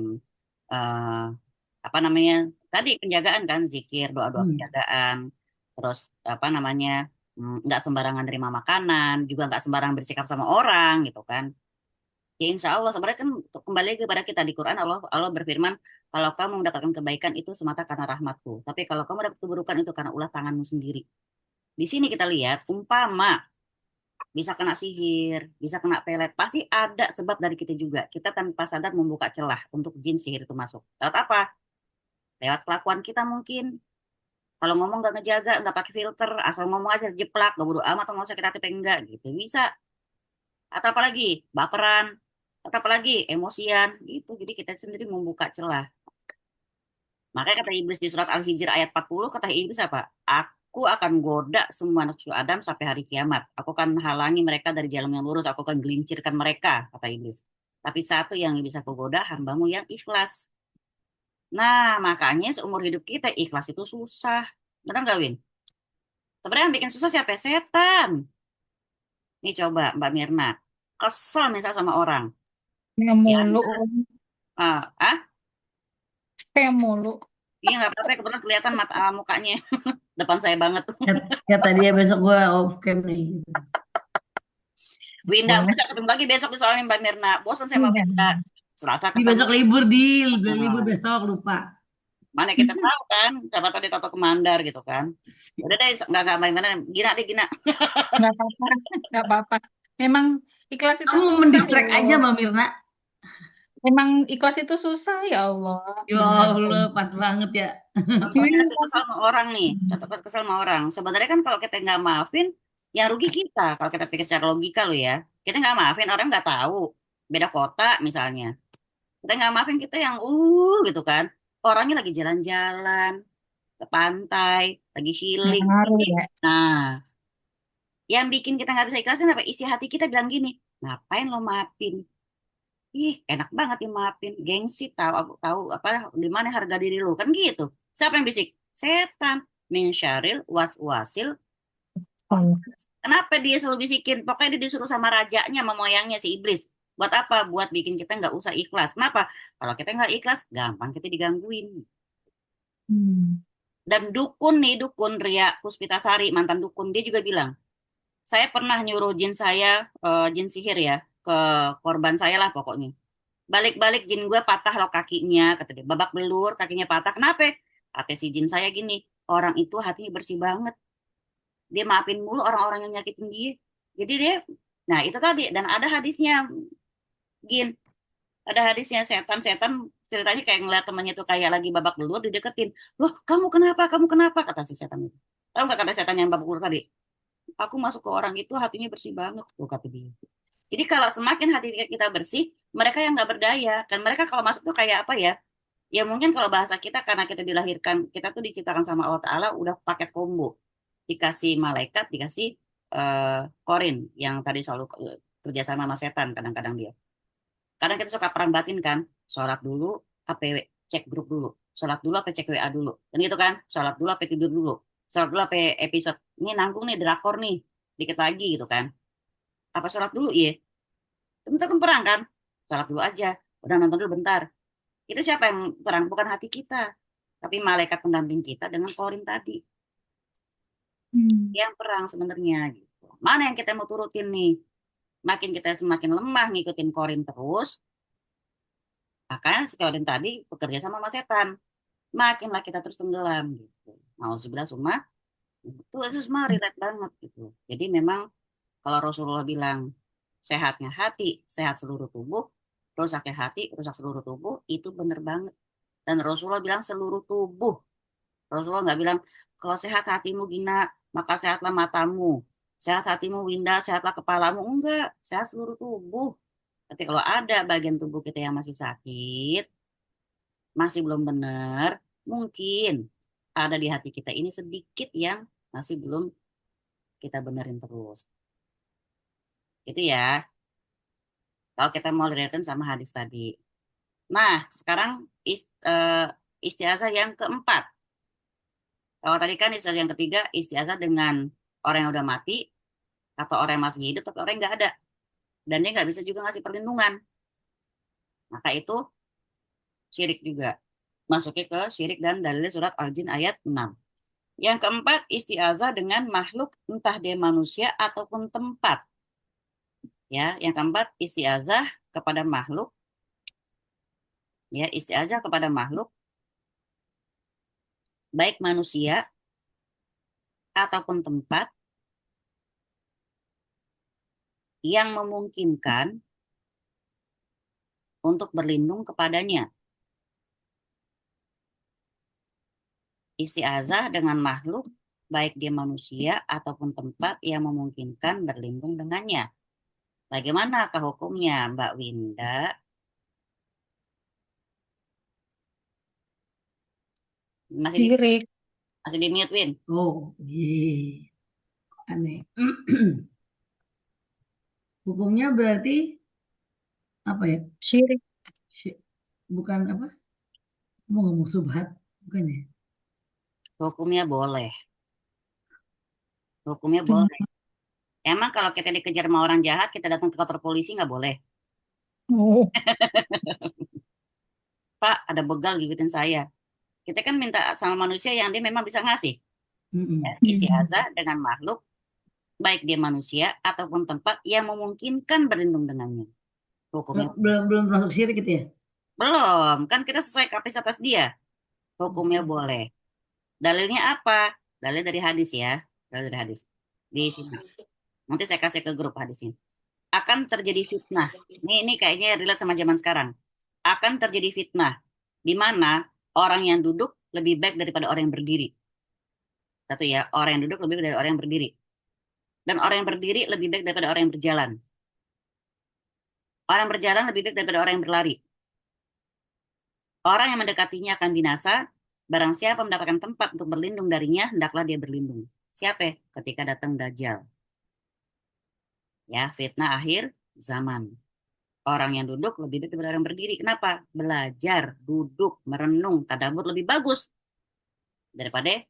eh, apa namanya tadi penjagaan kan, zikir, doa-doa Hmm. penjagaan, terus apa namanya nggak sembarangan terima makanan, juga nggak sembarangan bersikap sama orang gitu kan. Ya insya Allah sebenarnya kan kembali kepada kita di Quran Allah berfirman kalau kamu mendapatkan kebaikan itu semata karena rahmatku. Tapi kalau kamu dapat keburukan itu karena ulah tanganmu sendiri. Di sini kita lihat umpama bisa kena sihir, bisa kena pelet, pasti ada sebab dari kita juga. Kita tanpa sadar membuka celah untuk jin sihir itu masuk. Lewat apa? Lewat kelakuan kita mungkin. Kalau ngomong gak ngejaga, nggak pakai filter, asal ngomong aja jeplak, gak bodo amat atau mau sakit hati apa enggak gitu. Bisa. Atau apalagi baperan, atau apalagi emosian gitu. Jadi kita sendiri membuka celah. Makanya kata iblis di surat Al-Hijr ayat 40, kata iblis apa? Aku akan goda semua anak cucu Adam sampai hari kiamat. Aku akan halangi mereka dari jalan yang lurus. Aku akan gelincirkan mereka, kata iblis. Tapi satu yang bisa aku goda, hambamu yang ikhlas. Nah, makanya seumur hidup kita ikhlas itu susah. Benar nggak, Win? Sebenarnya yang bikin susah siapa? Setan. Nih coba, Mbak Mirna. Kesel misal sama orang. Kayak Ya, mulu, kayak mulu. iya nggak apa-apa. Kebetulan kelihatan mukanya. Depan saya banget. Kata dia besok gue off cam nih. Winda, Boleh. bisa ketemu lagi besok soalnya Mbak Mirna. Bosan saya sama Iya. Winda. Selasa Di ketemu. besok libur libur Nah, besok lupa. mana kita tahu kan, siapa tahu ditato ke Mandar gitu kan. Udah deh, nggak main mana. Gina deh, Gina. Nggak apa-apa, nggak apa-apa. Memang ikhlas itu Kamu susah ya mendistract aja Allah. Mbak Mirna. Memang ikhlas itu susah ya Allah. Ya Benar Allah, saja. pas banget ya. Contohnya lagi kesal sama orang nih. Contoh kesal sama orang. Sebenarnya kan kalau kita nggak maafin, yang rugi kita. Kalau kita pikir secara logika loh ya. Kita nggak maafin, orang nggak tahu. Beda kota misalnya. Kita nggak maafin kita yang gitu kan. Orangnya lagi jalan-jalan ke pantai, lagi healing. Ngaruh ya. Nah, yang bikin kita nggak bisa ikhlasin apa? Isi hati kita bilang gini, ngapain lo maafin? Ih, enak banget ya maafin. Gengsi tahu tahu apa di mana harga diri lo kan gitu. Siapa yang bisik? Setan. Min syaril was-wasil. Oh. Kenapa dia selalu bisikin? Pokoknya dia disuruh sama rajanya, sama moyangnya si iblis. Buat apa? Buat bikin kita nggak usah ikhlas. Kenapa? Kalau kita nggak ikhlas, gampang kita digangguin. Hmm. Dan dukun nih, dukun Ria Puspitasari, mantan dukun, dia juga bilang, saya pernah nyuruh jin saya, jin sihir ya, ke korban saya lah pokoknya. Balik-balik jin gue patah loh kakinya, kata dia. Babak belur, kakinya patah. Kenapa? Kata si jin saya gini, orang itu hatinya bersih banget. Dia maafin mulu orang-orang yang nyakitin dia. Jadi dia, nah itu tadi. Dan ada hadisnya, Gin. Ada hadisnya setan-setan ceritanya kayak ngeliat temannya tuh kayak lagi babak belur dideketin. Loh, kamu kenapa? Kamu kenapa? Kata si setan itu. Tahu nggak kata setan yang babak belur tadi? Aku masuk ke orang itu hatinya bersih banget, tuh kata dia. Jadi kalau semakin hati kita bersih, mereka yang nggak berdaya. Kan mereka kalau masuk tuh kayak apa ya? Ya mungkin kalau bahasa kita karena kita dilahirkan, kita tuh diciptakan sama Allah Ta'ala udah paket combo. Dikasih malaikat, dikasih korin yang tadi selalu kerja sama setan kadang-kadang dia. Kadang kita suka perang batin kan, sholat dulu, apa cek grup dulu. Sholat dulu, apa cek WA dulu. Dan gitu kan, sholat dulu, apa tidur dulu. Sholat dulu, apa episode. Ini nanggung nih, drakor nih. Dikit lagi gitu kan. Apa sholat dulu, iya. Bentar kan perang kan? Sholat dulu aja. Udah nonton dulu bentar. Itu siapa yang perang? Bukan hati kita. Tapi malaikat pendamping kita dengan korin tadi. Hmm. Yang perang sebenarnya gitu. Mana yang kita mau turutin nih? Makin kita semakin lemah ngikutin korin terus, maka si korin tadi bekerja sama setan. Makinlah kita terus tenggelam gitu. Mau sebelah semua itu semua relate banget gitu. Jadi memang kalau Rasulullah bilang sehatnya hati, sehat seluruh tubuh, rusaknya hati, rusak seluruh tubuh, itu bener banget. Dan Rasulullah bilang seluruh tubuh. Rasulullah nggak bilang kalau sehat hatimu Gina, maka sehatlah matamu. Sehat hatimu Winda, sehatlah kepalamu. Enggak, sehat seluruh tubuh. Tapi kalau ada bagian tubuh kita yang masih sakit, masih belum benar, mungkin ada di hati kita ini sedikit yang masih belum kita benerin terus. Itu ya, kalau kita mau lihatin sama hadis tadi. Nah, sekarang istiazah yang keempat. Kalau tadi kan istiazah yang ketiga, istiazah dengan orang yang udah mati, atau orang yang masih hidup, tapi orang yang nggak ada. Dan dia nggak bisa juga ngasih perlindungan. Maka itu syirik juga. Masuknya ke syirik dan dalilnya surat Al-Jin ayat 6. Yang keempat, istiazah dengan makhluk entah dia manusia ataupun tempat. Ya, yang keempat, istiazah kepada makhluk, ya istiazah kepada makhluk, baik manusia ataupun tempat yang memungkinkan untuk berlindung kepadanya. Istiazah dengan makhluk, baik dia manusia ataupun tempat yang memungkinkan berlindung dengannya. Bagaimanakah hukumnya, Mbak Winda? Masih di, Syirik. masih di mute, Win? Oh, iya. Aneh. Hukumnya berarti apa ya? Syirik. Bukan apa? Mau ngomong subhat, bukan ya? Hukumnya boleh. Hukumnya boleh. Emang kalau kita dikejar sama orang jahat, kita datang ke kantor polisi nggak boleh? Oh. Pak, ada begal gigitin saya. Kita kan minta sama manusia yang dia memang bisa ngasih. Ya, istiazah dengan makhluk, baik dia manusia ataupun tempat yang memungkinkan berlindung dengannya. Hukumnya Belum masuk syirik gitu ya? belum, kan kita sesuai kapasitas dia. Hukumnya boleh. Dalilnya apa? Dalil dari hadis ya. Dalil dari hadis. Di sini. Nanti saya kasih ke grup hadisnya. Akan terjadi fitnah. Ini kayaknya relate sama zaman sekarang. Akan terjadi fitnah di mana orang yang duduk lebih baik daripada orang yang berdiri. Satu ya, orang yang duduk lebih baik dari orang yang berdiri. Dan orang yang berdiri lebih baik daripada orang yang berjalan. Orang yang berjalan lebih baik daripada orang yang berlari. Orang yang mendekatinya akan binasa. Barang siapa mendapatkan tempat untuk berlindung darinya, hendaklah dia berlindung. Siapa? Ketika datang Dajjal. Ya, fitnah akhir zaman. Orang yang duduk lebih baik daripada orang yang berdiri. Kenapa? Belajar, duduk, merenung, tadabbur lebih bagus daripada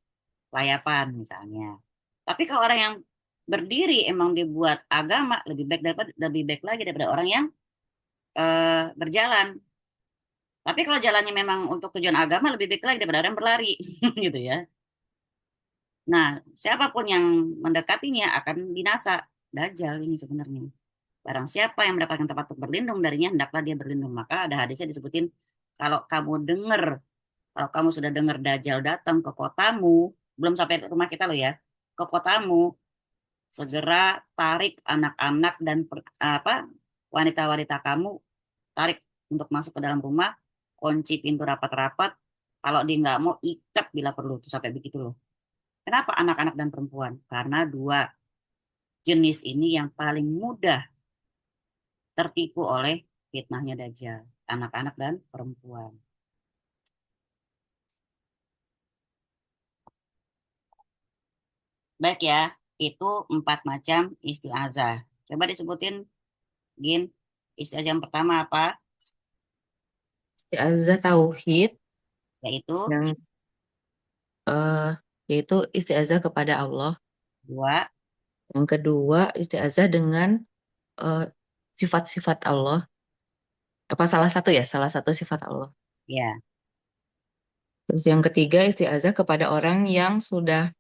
layapan misalnya. Tapi kalau orang yang berdiri emang dibuat agama lebih baik lagi daripada orang yang berjalan. Tapi kalau jalannya memang untuk tujuan agama lebih baik lagi daripada orang yang berlari, gitu ya. Nah, siapapun yang mendekatinya akan binasa. Dajjal ini sebenarnya. Barang siapa yang mendapatkan tempat untuk berlindung darinya, hendaklah dia berlindung. Maka ada hadisnya disebutin, kalau kamu dengar, kalau kamu sudah dengar Dajjal datang ke kotamu, belum sampai ke rumah kita loh ya, ke kotamu, segera tarik anak-anak dan apa wanita-wanita kamu, tarik untuk masuk ke dalam rumah, kunci pintu rapat-rapat. Kalau dia nggak mau, ikat bila perlu. Tuh sampai begitu loh. Kenapa anak-anak dan perempuan? Karena dua jenis ini yang paling mudah tertipu oleh fitnahnya Dajjal. Anak-anak dan perempuan. Baik ya, itu 4 macam isti'azah. Coba disebutin, Gin. Isti'azah yang pertama apa? Isti'azah tauhid Yaitu yang eh yaitu isti'azah kepada Allah. dua, Yang kedua, isti'azah dengan eh, sifat-sifat Allah. Apa salah satu ya? Salah satu sifat Allah. ya. Terus yang ketiga, isti'azah kepada orang yang sudah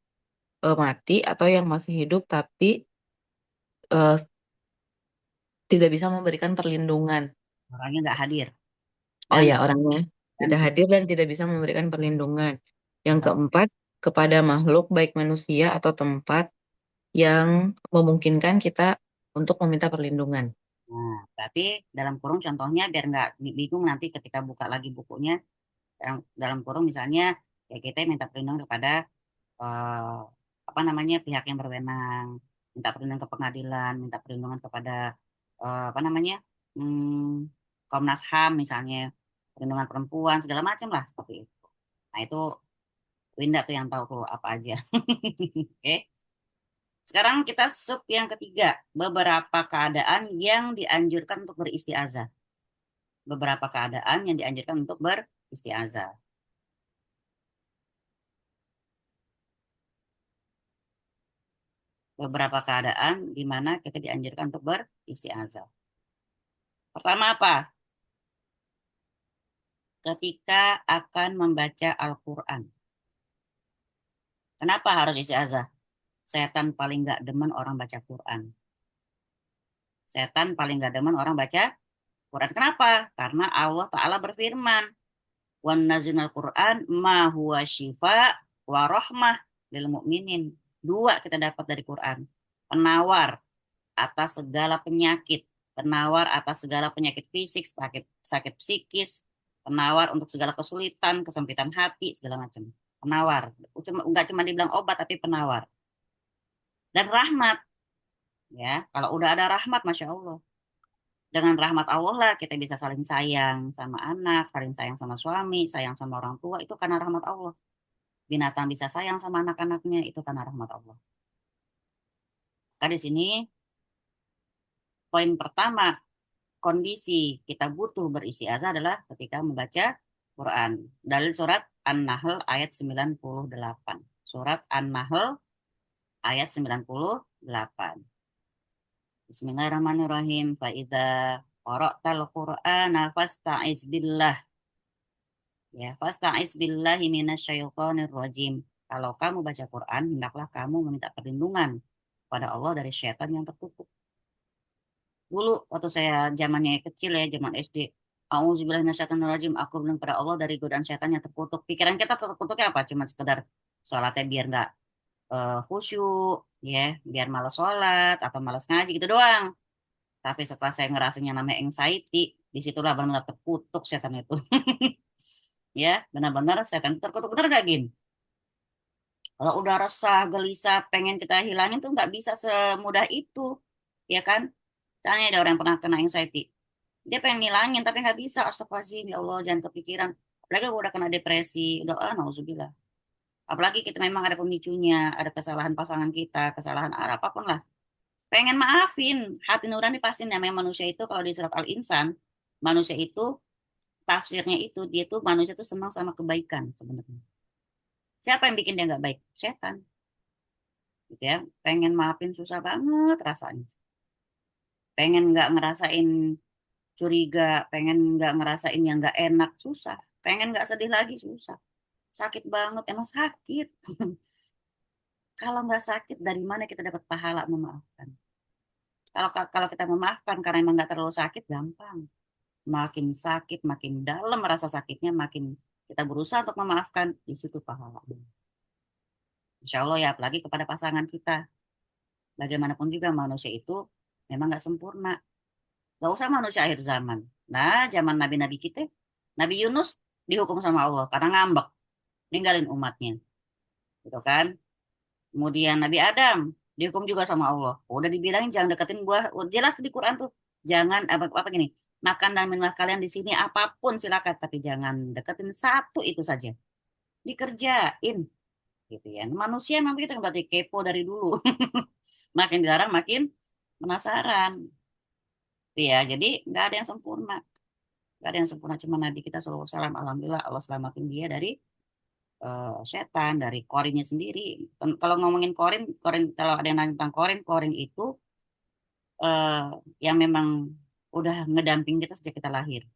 mati atau yang masih hidup tapi eh, tidak bisa memberikan perlindungan. Orangnya nggak hadir. Oh Dan, ya, orangnya dan tidak hadir dan tidak bisa memberikan perlindungan. Yang keempat, kepada makhluk baik manusia atau tempat yang memungkinkan kita untuk meminta perlindungan. nah, berarti dalam kurung contohnya biar nggak bingung nanti ketika buka lagi bukunya, dalam kurung misalnya ya kita minta perlindungan kepada eh, apa namanya pihak yang berwenang, minta perlindungan ke pengadilan, minta perlindungan kepada apa namanya Komnas HAM misalnya, perlindungan perempuan segala macam lah seperti itu. Nah itu Winda tuh yang tahu tuh apa aja. Oke. Sekarang kita sub yang ketiga, beberapa keadaan yang dianjurkan untuk beristiazah. Beberapa keadaan yang dianjurkan untuk beristiazah. Beberapa keadaan di mana kita dianjurkan untuk beristiazah. Pertama apa? Ketika akan membaca Al-Quran. Kenapa harus istiazah? Setan paling gak demen orang baca Quran. Setan paling gak demen orang baca Quran. Kenapa? Karena Allah Ta'ala berfirman, wan nazzalnal Quran ma huwa syifa wa rahmah lil mu'minin. Dua kita dapat dari Quran. Penawar atas segala penyakit, penawar atas segala penyakit fisik, sakit psikis, penawar untuk segala kesulitan, kesempitan hati, segala macam. Penawar. Enggak cuma dibilang obat tapi penawar. Dan rahmat, ya. Kalau udah ada rahmat, Masya Allah. Dengan rahmat Allah lah kita bisa saling sayang sama anak, saling sayang sama suami, sayang sama orang tua, itu karena rahmat Allah. Binatang bisa sayang sama anak-anaknya, itu karena rahmat Allah. Maka di sini poin pertama, kondisi kita butuh beristiazah adalah ketika membaca Quran. Dalil surat An-Nahl ayat 98. Surat An-Nahl ayat 98. Bismillahirrahmanirrahim. Fa idza qara'tal Qur'ana fasta'iz billah. Ya, fasta'iz billahi minasyaitonir rajim. Kalau kamu baca Quran, hendaklah kamu meminta perlindungan pada Allah dari syaitan yang terkutuk. Dulu waktu saya zamannya kecil ya, zaman SD, Auzubillahi minasyaitonirrajim, aku berlindung pada Allah dari godaan setan yang terkutuk. Pikiran kita terkutuknya apa? Cuma sekedar sholatnya biar nggak khusyuk, ya, biar malas sholat atau malas ngaji gitu doang. Tapi setelah saya ngerasanya namanya anxiety, disitulah benar-benar terkutuk setan itu. Ya, benar-benar setan itu terkutuk. Benar gak, Gin? Kalau udah resah, gelisah, pengen kita hilangin tuh nggak bisa semudah itu. Ya kan? Tanya ada orang yang pernah kena anxiety. Dia pengen ngilangin, tapi nggak bisa. Astagfirullahaladzim, ya Allah, jangan kepikiran. Apalagi kalau udah kena depresi, udah, nauzubillah. Apalagi kita memang ada pemicunya, ada kesalahan pasangan kita, kesalahan arah, apapun lah. Pengen maafin, hati nurani pasti namanya manusia itu, kalau di surat Al-Insan, manusia itu, tafsirnya itu, dia tuh manusia tuh senang sama kebaikan sebenarnya. Siapa yang bikin dia nggak baik? Setan. Gitu ya. Pengen maafin susah banget rasanya. Pengen nggak ngerasain curiga, pengen nggak ngerasain yang nggak enak, susah. Pengen nggak sedih lagi, susah. Sakit banget, emang sakit. Kalau nggak sakit, dari mana kita dapat pahala memaafkan? Kalau kita memaafkan karena emang nggak terlalu sakit, gampang. Makin sakit, makin dalam rasa sakitnya, makin kita berusaha untuk memaafkan, di situ pahala. Insya Allah ya, apalagi kepada pasangan kita. Bagaimanapun juga manusia itu memang nggak sempurna. Gak usah manusia akhir zaman. Nah, zaman nabi-nabi kita, Nabi Yunus dihukum sama Allah karena ngambek, ninggalin umatnya, gitu kan? Kemudian Nabi Adam dihukum juga sama Allah. Udah dibilangin jangan deketin buah, jelas di Quran tuh, jangan apa gini, makan dan minumlah kalian di sini apapun silakan, tapi jangan deketin satu itu saja. Dikerjain, gitu ya. Manusia memang begitu, berarti kepo dari dulu. Makin dilarang makin penasaran. Gitu ya, jadi nggak ada yang sempurna. Nggak ada yang sempurna, cuma Nabi kita sallallahu alaihi wasallam, alhamdulillah Allah selamatin dia dari setan, dari korinnya sendiri. Kalau ngomongin korin, korin kalau ada yang nanya tentang korin, korin itu eh, yang memang udah ngedamping kita sejak kita lahir.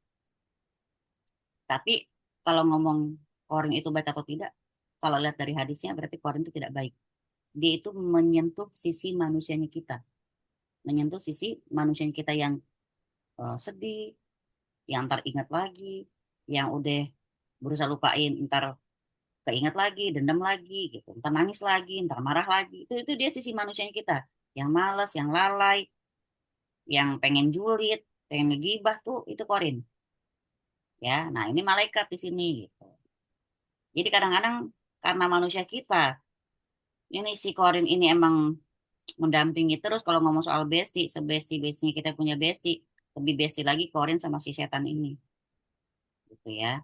Tapi kalau ngomong korin itu baik atau tidak, kalau lihat dari hadisnya berarti korin itu tidak baik. Dia itu menyentuh sisi manusianya kita, menyentuh sisi manusianya kita yang sedih, yang ntar ingat lagi, yang udah berusaha lupain, ntar keinget lagi, dendam lagi, gitu. Ntar nangis lagi, ntar marah lagi. Itu dia sisi manusianya kita, yang malas, yang lalai, yang pengen julid, pengen ngegibah tuh, itu korin. Ya, nah ini malaikat di sini, gitu. Jadi kadang-kadang karena manusia kita, ini si korin ini emang mendampingi terus kalau ngomong soal besti, sebesti-bestinya kita punya besti, lebih besti lagi korin sama si setan ini, gitu ya.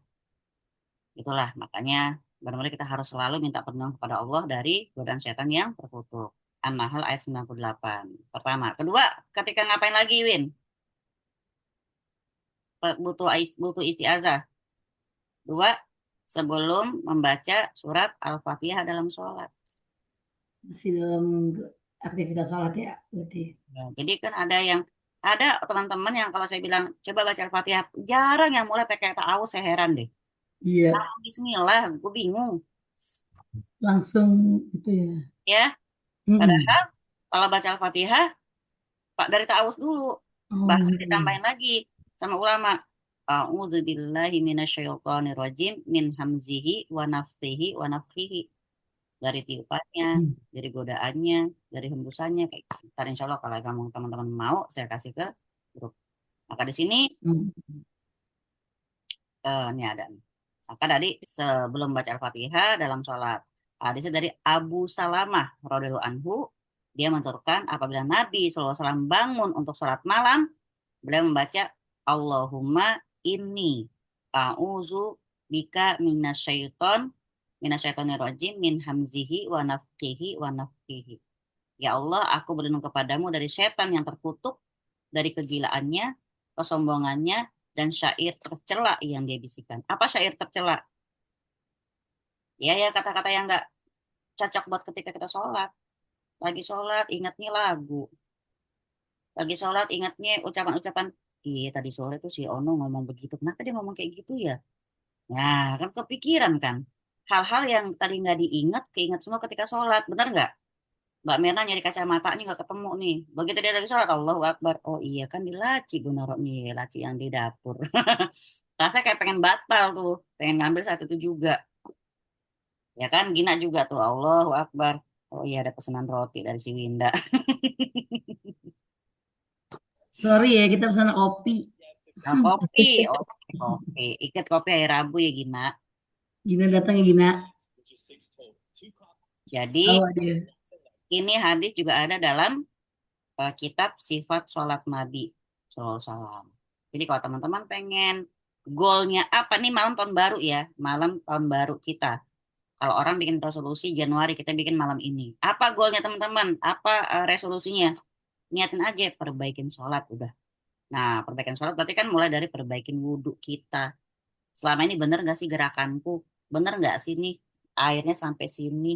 Itulah makanya benar-benar kita harus selalu minta perlindungan kepada Allah dari godaan setan yang terkutuk. An-Nahl ayat 98. Pertama. Kedua, ketika ngapain lagi, Win? Butuh istiazah. Dua, sebelum membaca surat Al-Fatihah dalam sholat. Masih dalam aktivitas sholat ya, berarti. Ya, jadi kan ada teman-teman yang kalau saya bilang coba baca Al-Fatihah, jarang yang mulai pakai ta'awuz, saya heran deh. Iya, Bismillah, gue bingung. langsung gitu ya. Ya, Mm-mm. padahal kalau baca Al-Fatihah, Pak dari ta'awuz dulu, Oh bahkan iya. ditambahin lagi. sama ulama. A'udzubillahi minasyaitonirrajim min hamzihi wa nafthihi wa nafthihi. Dari tiupannya, dari godaannya, dari hembusannya kayak gitu. Ntar insya Allah kalau kamu teman-teman mau saya kasih ke grup. Maka di sini Hmm. ini ada nih. Maka tadi sebelum baca Al-Fatihah dalam sholat. Hadisnya dari Abu Salamah radhiyallahu anhu, dia menurunkan apabila Nabi SAW bangun untuk sholat malam, beliau membaca Allahumma inni a'udzu bika minasyaitonir rajim min hamzihi wa nafthihi wa nafthihi. Ya Allah, aku berlindung kepadamu dari setan yang terkutuk, dari kegilaannya, kesombongannya, dan syair tercela yang dia bisikan. Apa syair tercela? Ya, kata-kata yang nggak cocok buat ketika kita sholat. Lagi sholat, ingatnya lagu. Lagi sholat, ingatnya ucapan-ucapan. Iya, tadi sore tuh si Ono ngomong begitu. Kenapa dia ngomong kayak gitu ya? Nah, kan kepikiran kan. Hal-hal yang tadi nggak diingat, keingat semua ketika sholat. Benar nggak? Mbak Mena nyari kacamatanya nggak ketemu nih. Begitu dia lagi sholat, Allahu Akbar. Oh iya kan di laci gue naruh nih, laci yang di dapur. Rasanya kayak pengen batal tuh, pengen ngambil saat itu juga. Ya kan, Gina juga tuh, Allahu Akbar. Oh iya ada pesanan roti dari si Winda. Sorry ya, kita pesan kopi. Nah, kopi, oh kopi. Ikat kopi hari Rabu ya Gina. Gina datang ya Gina. Jadi Oh dia. ini hadis juga ada dalam kitab sifat sholat Nabi Sallallahu Alaihi Wasallam. Jadi kalau teman-teman pengen goalnya apa nih malam tahun baru ya, malam tahun baru kita. Kalau orang bikin resolusi Januari, kita bikin malam ini. Apa goalnya teman-teman? Apa resolusinya? Niatin aja perbaikin sholat udah. Nah, perbaikan sholat berarti kan mulai dari perbaikin wudhu kita. Selama ini bener nggak sih gerakanku? Bener nggak sih nih airnya sampai sini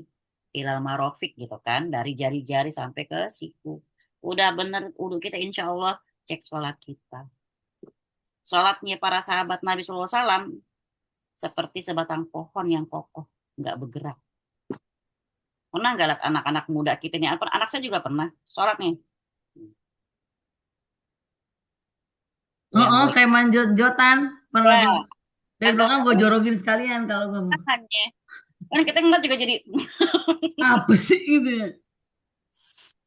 ilal marofik gitu kan? Dari jari-jari sampai ke siku. Udah bener wudhu kita insya Allah cek sholat kita. Sholatnya para sahabat Nabi SAW seperti sebatang pohon yang kokoh, nggak bergerak. Pernah nggak lihat anak-anak muda kita nih? Anak saya juga pernah sholat nih. Oh, Yang oh gue kayak manjot-jotan. Pernah ya juga. Dari agak belakang gue jorogin sekalian kalau gue. hanya kan kita ngeliat juga jadi Apa sih gitu ya?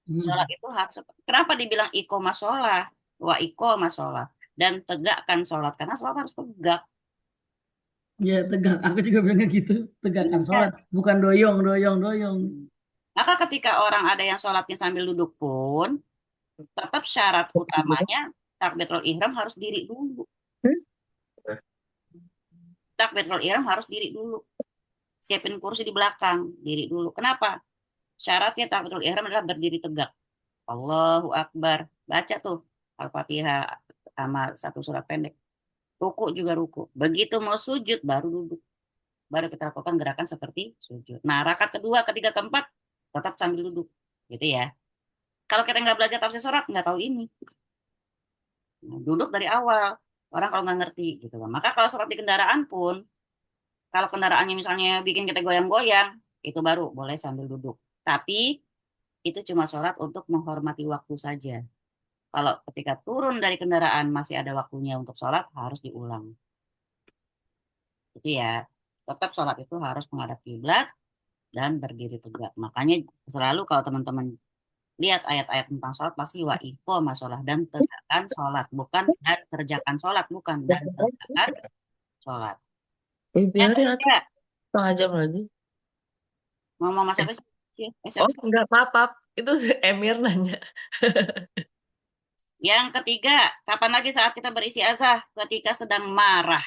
sholat itu harus kenapa dibilang iqomah sholat wa iqomah sholat dan tegakkan sholat karena sholat harus tegak. Ya tegak. Aku juga bilangnya gitu. Tegakkan Iya. sholat. Bukan doyong, doyong, doyong. Maka ketika orang ada yang sholatnya sambil duduk pun tetap syarat utamanya takbiratul ihram harus diri dulu. Takbiratul ihram harus diri dulu. Siapin kursi di belakang, diri dulu. Kenapa? Syaratnya takbiratul ihram adalah berdiri tegak. Allahu Akbar. Baca tuh Al-Fatihah sama satu surat pendek. Ruku juga ruku. Begitu mau sujud baru duduk. Baru kita lakukan gerakan seperti sujud. Nah, rakaat kedua, ketiga, keempat tetap sambil duduk. Gitu ya. Kalau kita nggak belajar tafsir surat, nggak tahu ini. Nah, duduk dari awal. Orang kalau nggak ngerti gitu kan. Maka kalau sholat di kendaraan pun, kalau kendaraannya misalnya bikin kita goyang-goyang, itu baru boleh sambil duduk. Tapi itu cuma sholat untuk menghormati waktu saja. Kalau ketika turun dari kendaraan masih ada waktunya untuk sholat, harus diulang. Itu ya, tetap sholat itu harus menghadap kiblat dan berdiri tegak. Makanya selalu kalau teman-teman lihat ayat-ayat tentang sholat, pasti wa iqomah sholat dan tegakkan sholat. Bukan dan kerjakan sholat, bukan dan tegakkan sholat. Yang Biarin atau ketiga, setengah jam lagi. ngomong mas apa sih? Oh, Siapa sih? enggak apa-apa. Itu si Emir nanya. Yang ketiga, kapan lagi saat kita berisi azah? Ketika sedang marah.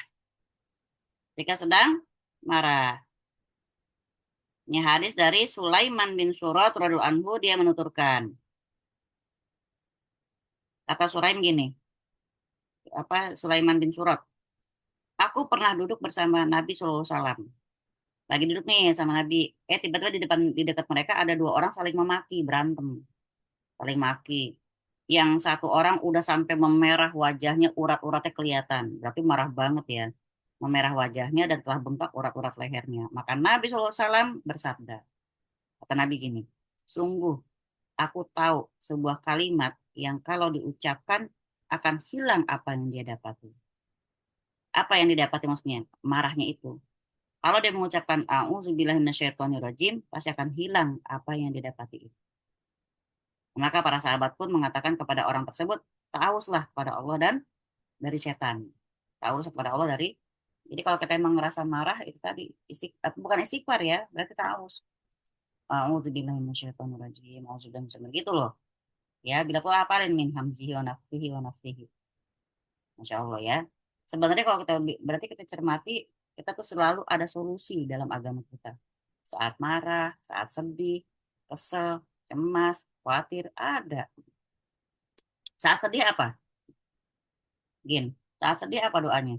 Ketika sedang marah. Ini hadis dari Sulaiman bin Surat radhiyallahu anhu, dia menuturkan. Kata Suraim gini, Sulaiman bin Surat. Aku pernah duduk bersama Nabi Sallallahu Alaihi Wasallam. Lagi duduk nih sama Nabi. Tiba-tiba di dekat mereka ada dua orang saling memaki, berantem, saling maki. Yang satu orang udah sampai memerah wajahnya, urat-uratnya kelihatan. Berarti marah banget ya. Memerah wajahnya dan telah bengkak urat-urat lehernya. Maka Nabi Sallallahu Alaihi Wasallam bersabda, kata Nabi gini, sungguh aku tahu sebuah kalimat yang kalau diucapkan akan hilang apa yang dia dapati. Apa yang didapati maksudnya? Marahnya itu. Kalau dia mengucapkan a'udzubillahi minasyaitonirrajim, pasti akan hilang apa yang didapati itu. Maka para sahabat pun mengatakan kepada orang tersebut, ta'awuzlah kepada Allah dan dari setan. Ta'awuz kepada Allah dari. Jadi kalau kita emang ngerasa marah itu tadi bukan istighfar ya, berarti ta'awuz. A'udzubillahi minasyaitonirrajim. A'udzubillahi gitu loh. Ya, bila kau apalin min hamzihi wa nafthihi wa nafsihi. Masya Allah ya. Sebenarnya kalau kita berarti kita cermati, kita tuh selalu ada solusi dalam agama kita. Saat marah, saat sedih, kesel, cemas, khawatir, ada. Saat sedih apa? Gin. Saat sedih apa doanya?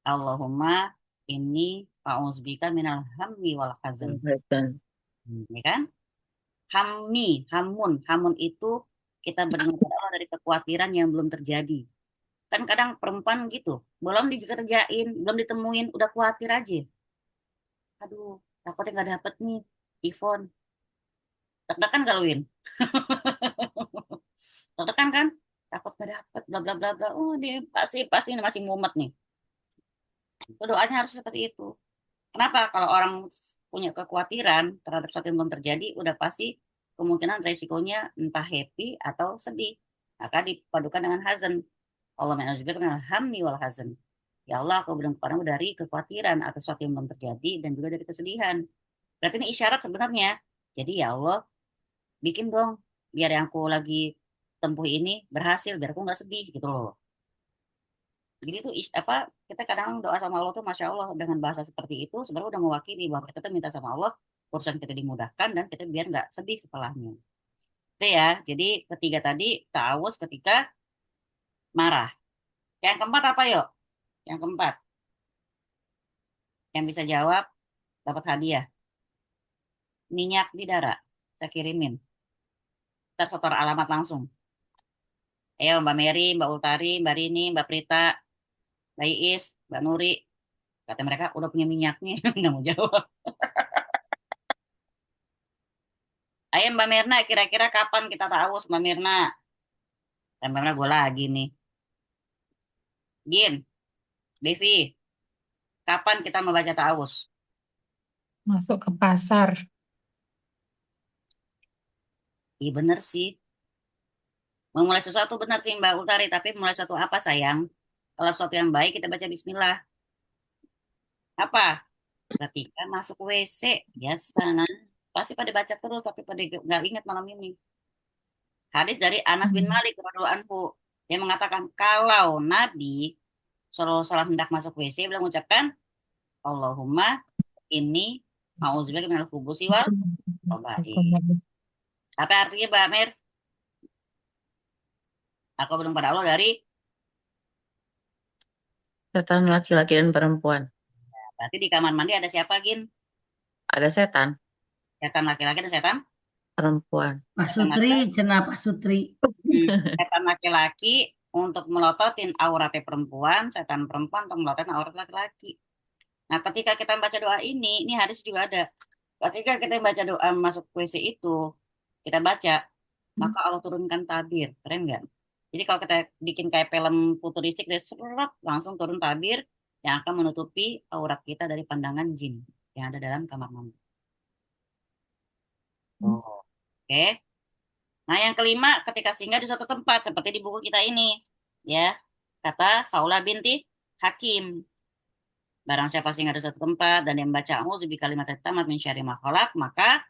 Allahumma inni a'udzubika minal hammi wal hazan. Ya kan? Hammi, hamun itu kita berdoa kepada Allah dari kekhawatiran yang belum terjadi. Kan kadang perempuan gitu, belum dikerjain, belum ditemuin, udah khawatir aja. Aduh, takutnya nggak dapet nih, iPhone. Tertekan gak, Win? Tertekan kan? Takut nggak dapet, bla bla bla bla. Oh, dia pasti ini masih mumet nih. Itu doanya harus seperti itu. Kenapa? Kalau orang punya kekhawatiran terhadap sesuatu yang belum terjadi, udah pasti kemungkinan resikonya entah happy atau sedih. Maka dipadukan dengan hazan. Allah menauzubillah minal hammi wal hazan. Ya Allah, aku berdoa kepadamu dari kekhawatiran atas sesuatu yang belum terjadi dan juga dari kesedihan. Berarti ini isyarat sebenarnya. Jadi ya Allah, bikin dong biar yang aku lagi tempuh ini berhasil, biar aku nggak sedih gitu loh. Jadi itu apa, kita kadang doa sama Allah tuh Masya Allah dengan bahasa seperti itu sebenarnya udah mewakili bahwa kita tuh minta sama Allah urusan kita dimudahkan dan kita biar nggak sedih setelahnya. Itu ya. Jadi ketiga tadi ta'awuz ketika marah. Yang keempat apa yuk? Yang keempat yang bisa jawab dapat hadiah. Minyak bidara. Saya kirimin. Ntar setor alamat langsung. Ayo Mbak Mary, Mbak Ultari, Mbak Rini, Mbak Prita, Mbak Iis, Mbak Nuri. Kata mereka udah punya minyaknya. Nggak mau jawab. Ayo Mbak Mirna, kira-kira kapan kita tahu Mbak Mirna? Dan Mbak Mirna gue lagi nih. Gin, Devi, kapan kita membaca ta'awuz? Masuk ke pasar. Iya bener sih. Memulai sesuatu benar sih Mbak Ultari, tapi mulai sesuatu apa sayang? Kalau sesuatu yang baik kita baca bismillah. Apa? Ketika masuk WC, ya sana. Pasti pada baca terus, tapi pada nggak ingat malam ini. Hadis dari Anas bin Hmm. Malik radhiyallahu anhu. Dia mengatakan kalau Nabi SAW hendak masuk WC, beliau mengucapkan Allahumma ini ma'udzubika minal khubusi wal khaba'ith. Apa artinya Mbak Amir? Aku berdoa pada Allah dari, Setan laki-laki dan perempuan. berarti di kamar mandi ada siapa Gin? Ada setan Setan laki-laki dan setan? perempuan. Pak Setan Sutri, laki-laki. cenah Pak Sutri. Setan laki-laki untuk melototin auratnya perempuan, setan perempuan untuk melototin aurat laki-laki. Nah, ketika kita baca doa ini hadis juga ada. Ketika kita baca doa masuk WC itu, kita baca, maka Allah turunkan tabir. Keren nggak? Jadi kalau kita bikin kayak film futuristik, dia seret, langsung turun tabir yang akan menutupi aurat kita dari pandangan jin yang ada dalam kamar mandi. Oh, oke. Nah, yang kelima, ketika singgah di suatu tempat, seperti di buku kita ini. Ya, kata Khawla binti Hakim. Barang siapa singgah di suatu tempat dan dia membaca auzubi kalimat tamat min syarri ma khalaq, maka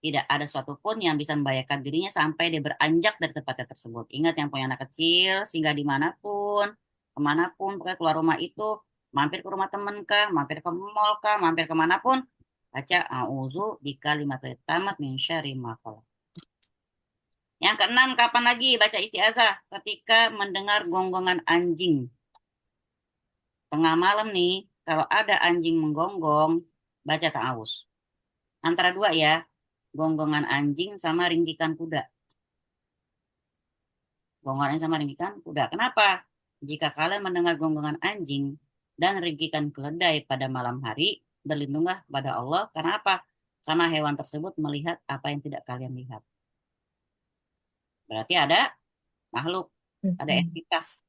tidak ada sesuatu pun yang bisa membahayakan dirinya sampai dia beranjak dari tempatnya tersebut. Ingat yang punya anak kecil, singgah dimanapun, kemanapun, pokoknya keluar rumah itu, mampir ke rumah temen kah, mampir ke mall kah, mampir kemanapun, baca auzu bi kalimat tamat min syarri ma khalaq. Yang keenam, kapan lagi baca istiazah? Ketika mendengar gonggongan anjing. Tengah malam nih, kalau ada anjing menggonggong, baca ta'awuz. Antara dua ya, gonggongan anjing sama ringkikan kuda. Gonggongan sama ringkikan kuda. Kenapa? Jika kalian mendengar gonggongan anjing dan ringkikan keledai pada malam hari, berlindunglah kepada Allah. Karena apa? Karena hewan tersebut melihat apa yang tidak kalian lihat. Berarti ada makhluk, ada Mm-mm. entitas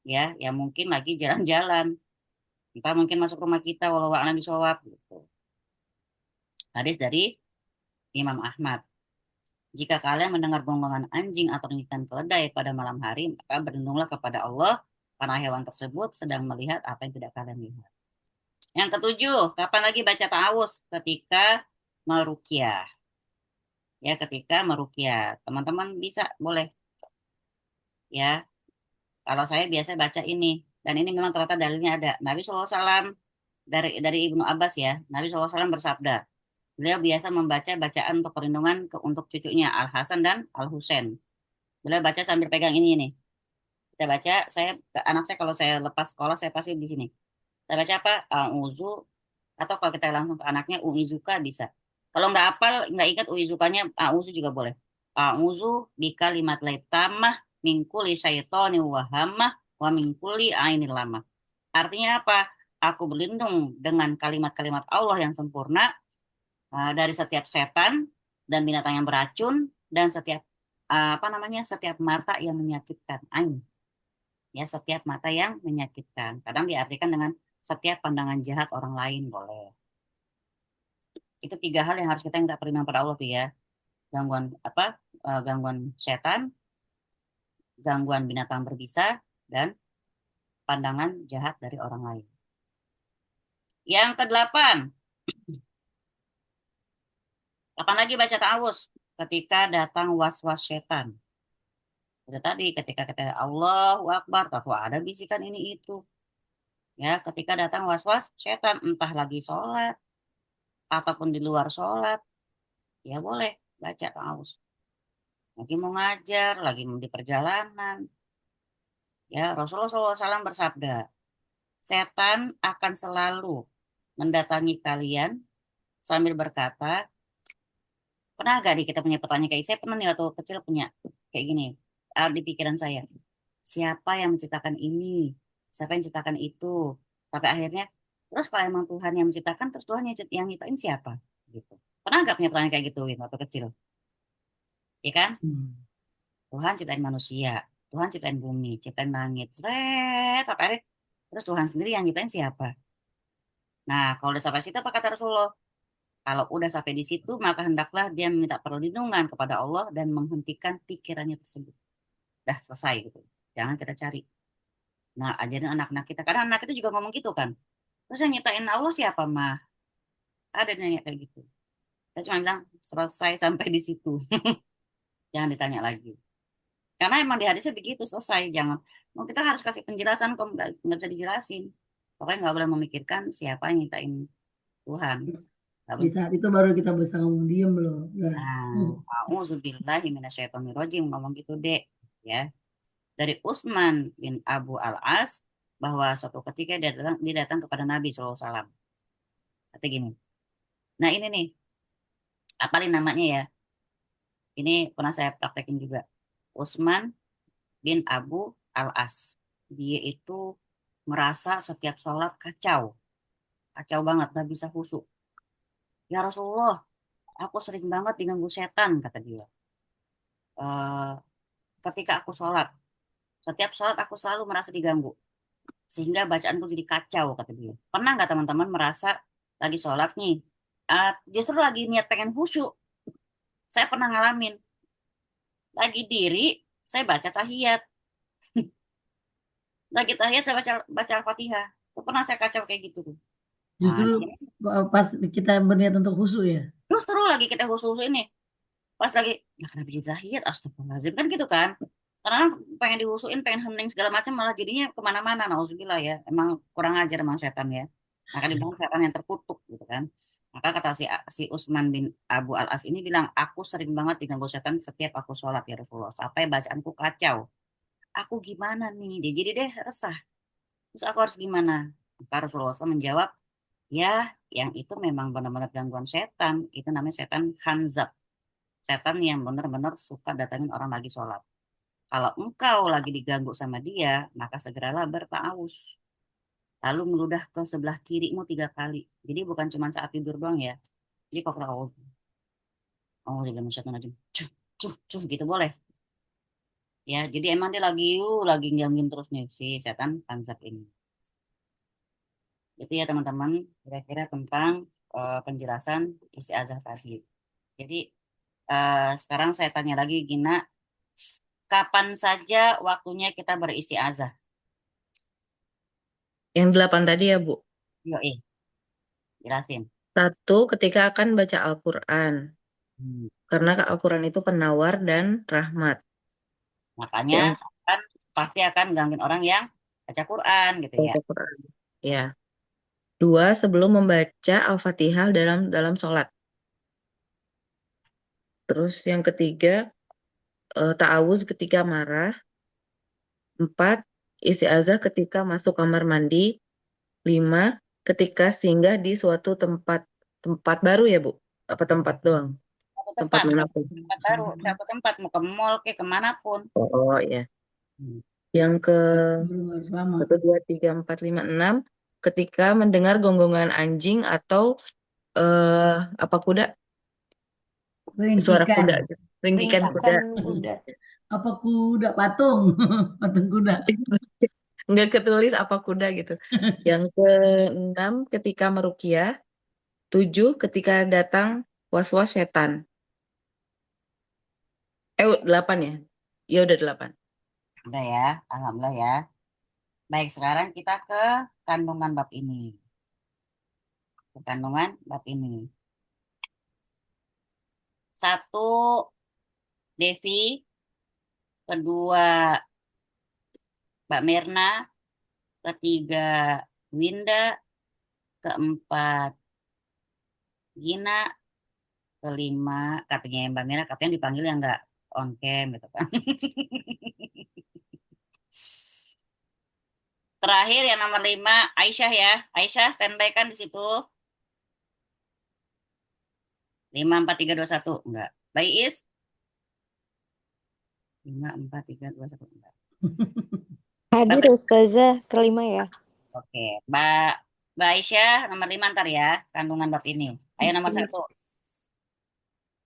ya yang mungkin lagi jalan-jalan, entah mungkin masuk rumah kita walau a'lam bishawab gitu. Hadis dari Imam Ahmad. Jika kalian mendengar gonggongan anjing atau rintihan keledai pada malam hari, maka berlindunglah kepada Allah karena hewan tersebut sedang melihat apa yang tidak kalian lihat. Yang ketujuh, kapan lagi baca ta'awuz? Ketika meruqyah. Ya, ketika meruqyah. Teman-teman bisa, boleh. Ya, kalau saya biasa baca ini. Dan ini memang ternyata dalilnya ada. Nabi SAW, dari Ibnu Abbas ya, Nabi SAW bersabda, beliau biasa membaca bacaan untuk perlindungan untuk cucunya, Al-Hasan dan Al-Husain. Beliau baca sambil pegang ini nih. Kita baca, anak saya kalau saya lepas sekolah, saya pasti di sini. Saya baca apa? A'udzu, atau kalau kita langsung ke anaknya, uizuka bisa. Kalau nggak hafal, nggak ingat uizukanya, a'udzu juga boleh. A'udzu bikalimat tamah min kulli syaitani wa hammah wa min kulli ainil lamah. Artinya apa? Aku berlindung dengan kalimat-kalimat Allah yang sempurna dari setiap setan dan binatang yang beracun dan setiap apa namanya? Setiap mata yang menyakitkan. Ain. Ya, setiap mata yang menyakitkan. Kadang diartikan dengan setiap pandangan jahat orang lain boleh. Itu tiga hal yang harus kita minta perlindungan pada Allah tuh ya. Gangguan apa? Gangguan setan, gangguan binatang berbisa, dan pandangan jahat dari orang lain. Yang kedelapan, kapan lagi baca ta'awuz? Ketika datang was-was setan. Itu tadi ketika kita Allahu Akbar, tahu ada bisikan ini itu. Ya, ketika datang was-was setan, entah lagi sholat ataupun di luar sholat, ya boleh baca ta'awuz. Lagi mau ngajar, lagi mau di perjalanan. Ya, Rasulullah SAW bersabda, setan akan selalu mendatangi kalian sambil berkata, pernah gak nih kita punya pertanyaan kayak saya pernah nih waktu kecil punya kayak gini, di pikiran saya, siapa yang menciptakan ini, siapa yang menciptakan itu, sampai akhirnya, terus kalau emang Tuhan yang menciptakan, terus Tuhan yang nyiptain siapa, gitu. Pernah nggak punya pertanyaan kayak gitu, Win, waktu kecil, ya kan? Hmm. Tuhan ciptain manusia, Tuhan ciptain bumi, ciptain langit, seret, sampai akhirnya, terus Tuhan sendiri yang nyiptain siapa? Nah, kalau udah sampai situ apa kata Rasulullah? Kalau udah sampai di situ, maka hendaklah dia meminta perlindungan kepada Allah dan menghentikan pikirannya tersebut. Dah selesai gitu. Jangan kita cari. Nah, ajarin anak-anak kita. Karena anak kita juga ngomong gitu kan. Terus yang nyiptain Allah siapa, mah? Ada yang nanya kayak gitu. Saya cuma bilang, selesai sampai di situ. Jangan ditanya lagi. Karena emang di hadisnya begitu, selesai. Jangan. Mau kita harus kasih penjelasan, kok nggak bisa dijelasin. Pokoknya nggak boleh memikirkan siapa yang nyiptain Tuhan. Nggak Di boleh. saat itu baru kita bisa ngomong diem loh. Lah. Nah, auzubillahi minasyaitonirrajim ngomong gitu, Dek. Ya. Dari Utsman bin Abu Al-As bahwa suatu ketika dia datang kepada Nabi SAW. Kata gini. Nah, ini nih, apalin namanya ya. Ini pernah saya praktekin juga. Utsman bin Abu Al-As. Dia itu merasa setiap sholat kacau. Kacau banget, gak bisa khusyuk. Ya Rasulullah, aku sering banget diganggu setan, kata dia. Eh, ketika aku sholat, setiap sholat aku selalu merasa diganggu. Sehingga bacaanku jadi kacau, kata dia. Pernah nggak teman-teman merasa lagi sholat nih, justru lagi niat pengen khusyuk? Saya pernah ngalamin. Lagi diri, saya baca tahiyat. Lagi tahiyat, saya baca Al-Fatihah. Itu pernah saya kacau kayak gitu tuh. Nah, Justru pas kita berniat untuk khusyuk ya. justru lagi kita khusyuk ini. Pas lagi, ya kenapa jadi tahiyat? Astagfirullahaladzim. Kan gitu kan? Karena pengen dihusuin, pengen hening segala macam, malah jadinya kemana-mana. Nauzubillah ya. Emang kurang ajar emang setan ya. Maka dibilang setan yang terkutuk gitu kan. Maka kata si Utsman bin Abu Al-As ini bilang, aku sering banget diganggu setan setiap aku sholat ya Rasulullah. Sampai bacaanku kacau. Aku gimana nih? Dia jadi deh resah. Terus aku harus gimana? Maka Rasulullah SAW menjawab, ya yang itu memang benar-benar gangguan setan. Itu namanya setan khanzab. Setan yang benar-benar suka datangin orang lagi sholat. Kalau engkau lagi diganggu sama dia, maka segeralah berta'awuz. Lalu meludah ke sebelah kirimu 3 kali. Jadi bukan cuma saat tidur doang ya. Jadi kalau kita oh jangan aja, cuh, cuh, cuh, gitu boleh. Ya, jadi emang dia lagi gangguin terus nih si setan Hamzat ini. Itu ya teman-teman, kira-kira tentang penjelasan isti'adzah tadi. Jadi sekarang saya tanya lagi Gina, kapan saja waktunya kita beristi'adzah? Yang 8 tadi ya, Bu. Yuk, jelasin. Satu, ketika akan baca Al-Quran. Hmm. Karena Al-Quran itu penawar dan rahmat. Makanya Yang kan pasti akan gangguin orang yang baca Quran gitu ya. baca Quran. Ya. Dua, sebelum membaca Al-Fatihah dalam sholat. Terus yang ketiga, ta'awuz ketika marah. Empat, isti'azah ketika masuk kamar mandi. Lima, ketika singgah di suatu tempat tempat baru ya, Bu? Apa tempat doang? Satu Tempat tempat, manapun. tempat baru, satu tempat mau ke mall ke kemanapun. Oh, ya. Hmm. Yang ke Belum harus lama. 1, 2, 3, 4, 5, 6, ketika mendengar gonggongan anjing atau apa kuda, suara Ringkikan. kuda, gitu. Ringkikan kuda. Ringkikan kuda. Apa kuda patung? Patung kuda. Nggak ketulis apa kuda gitu. Yang ke-6, ketika meruqyah. 7, ketika datang was-was setan. 8 ya? Ya udah 8. Udah ya, alhamdulillah ya. Baik, sekarang kita ke kandungan bab ini. Ke kandungan bab ini. Satu, Devi. Kedua, Mbak Mirna. Ketiga, Winda. Keempat, Gina. Kelima, katanya Mbak Mirna, katanya dipanggil yang nggak on cam gitu kan. Terakhir yang nomor 5, Aisyah ya. Aisyah standby kan di situ. 5, 4, 3, 2, 1. Enggak. Baik, Is. 5, 4, 3, 2, 1. Enggak. Hadir Mbak, Ustazah kelima ya. oke. Mbak Aisyah nomor 5 ntar ya. Kandungan bab ini. Ayo nomor 1.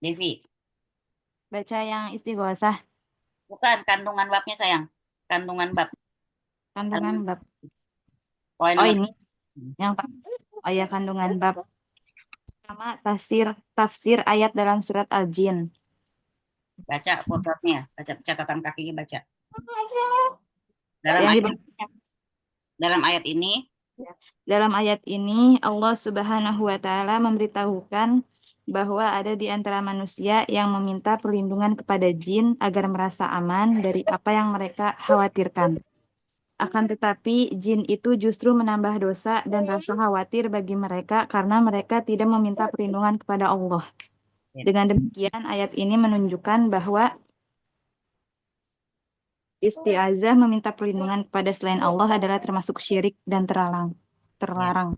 Devi. Baca yang istighosah, Bukan kandungan babnya sayang. Kandungan bab. kandungan Kandungan- bab. Poin Oh nomor ini 1. yang oh ya kandungan bab. Pertama tafsir tafsir ayat dalam surat Al-Jin. Baca footnote-nya. Baca catatan kakinya baca. Dalam Yang di ayat, dalam ayat ini. Dalam ayat ini, Allah Subhanahu wa Ta'ala memberitahukan bahwa ada di antara manusia yang meminta perlindungan kepada jin agar merasa aman dari apa yang mereka khawatirkan. Akan tetapi, jin itu justru menambah dosa dan rasa khawatir bagi mereka karena mereka tidak meminta perlindungan kepada Allah. Ya. Dengan demikian, ayat ini menunjukkan bahwa isti'azah meminta perlindungan kepada selain Allah adalah termasuk syirik dan terlarang.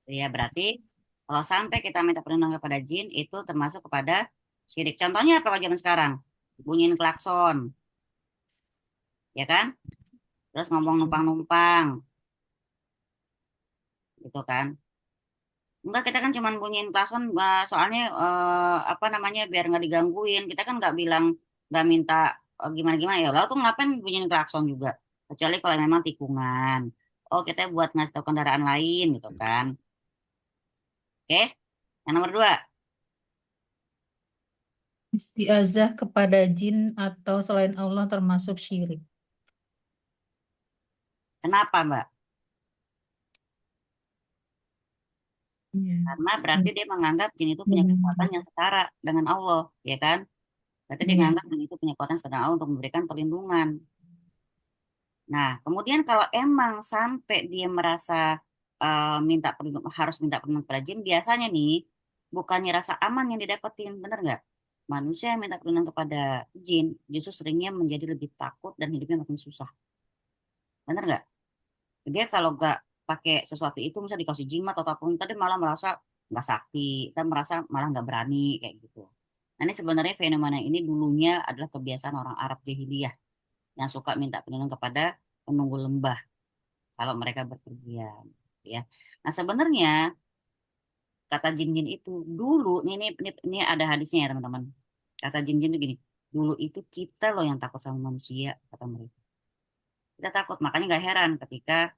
Ya, berarti kalau sampai kita minta perlindungan kepada jin itu termasuk kepada syirik. Contohnya apa kalau zaman sekarang? Bunyiin klakson, ya kan? Terus ngomong numpang-numpang, gitu kan? Enggak, kita kan cuma bunyiin klakson, soalnya apa namanya biar nggak digangguin. Kita kan nggak bilang nggak minta gimana-gimana ya. Lalu tuh ngapain bunyiin klakson juga? Kecuali kalau memang tikungan. Oh, kita buat ngasih tahu kendaraan lain, gitu kan? Oke, yang nomor 2. Isti'azah kepada jin atau selain Allah termasuk syirik. Kenapa, Mbak? Ya. Karena berarti dia menganggap jin itu punya kekuatan yang setara dengan Allah, ya kan? Berarti dia Ya. menganggap jin itu punya kekuatan setara dengan Allah untuk memberikan perlindungan. Nah, kemudian kalau emang sampai dia merasa minta perlindungan, harus minta perlindungan pada jin, biasanya nih bukannya rasa aman yang didapetin, bener nggak? Manusia yang minta perlindungan kepada jin justru seringnya menjadi lebih takut dan hidupnya makin susah, bener nggak? Dia kalau nggak pakai sesuatu itu, misalnya dikasih jimat atau apapun, tadi malah merasa nggak sakti, dan merasa malah nggak berani kayak gitu. Nah, ini sebenarnya fenomena ini dulunya adalah kebiasaan orang Arab jahiliyah yang suka minta perlindungan kepada penunggu lembah kalau mereka berpergian, ya. Nah, sebenarnya kata jin-jin itu dulu, ini ada hadisnya ya teman-teman. Kata jin-jin itu gini, Dulu itu kita loh yang takut sama manusia, kata mereka. Kita takut, makanya nggak heran ketika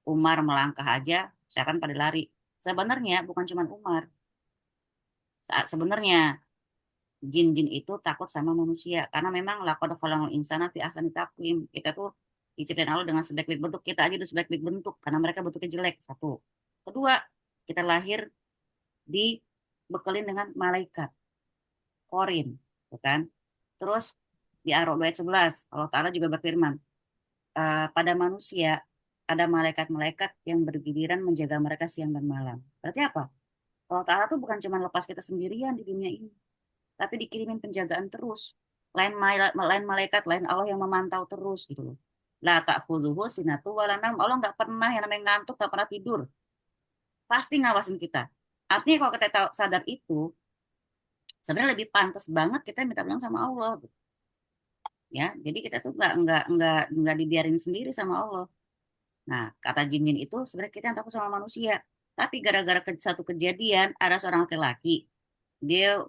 Umar melangkah aja, saya kan pada lari. Sebenarnya bukan cuma Umar. Saat sebenarnya jin-jin itu takut sama manusia karena memang laqad khalaqal insana fi ahsani taqwim. Kita tuh diciptakan Allah dengan sebaik-baik bentuk, kita aja udah sebaik-baik bentuk karena mereka bentuknya jelek. Satu. Kedua, kita lahir dibekelin dengan malaikat korin, bukan? Terus di Ar-Ra'd ayat 11 Allah Ta'ala juga berfirman, pada manusia ada malaikat-malaikat yang bergiliran menjaga mereka siang dan malam. Berarti apa? Allah Ta'ala tuh bukan cuma lepas kita sendirian di dunia ini, tapi dikirimin penjagaan terus. Lain malaikat, lain Allah yang memantau terus gitu loh. La ta'khudhuhu sinatu wala naum. Allah nggak pernah yang namanya ngantuk, nggak pernah tidur. Pasti ngawasin kita. Artinya kalau kita tahu sadar itu, sebenarnya lebih pantas banget kita minta bilang sama Allah gitu. Ya, jadi kita tuh nggak dibiarin sendiri sama Allah. Nah, kata jin-jin itu sebenarnya kita yang takut sama manusia. Tapi gara-gara satu kejadian ada seorang laki-laki, dia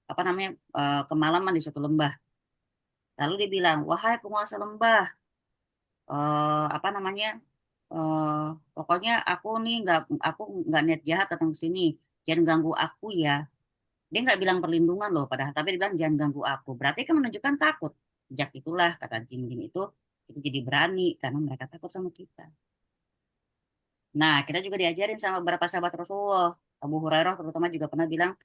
apa namanya kemalaman di suatu lembah. Lalu dia bilang, wahai penguasa lembah, apa namanya, eh, pokoknya aku nggak niat jahat datang ke sini, jangan ganggu aku ya. Dia nggak bilang perlindungan loh, padahal tapi dia bilang jangan ganggu aku. Berarti kan menunjukkan takut. Sejak itulah kata jin-jin itu, kita jadi berani karena mereka takut sama kita. Nah, kita juga diajarin sama beberapa sahabat Rasulullah. Abu Hurairah terutama juga pernah bilang,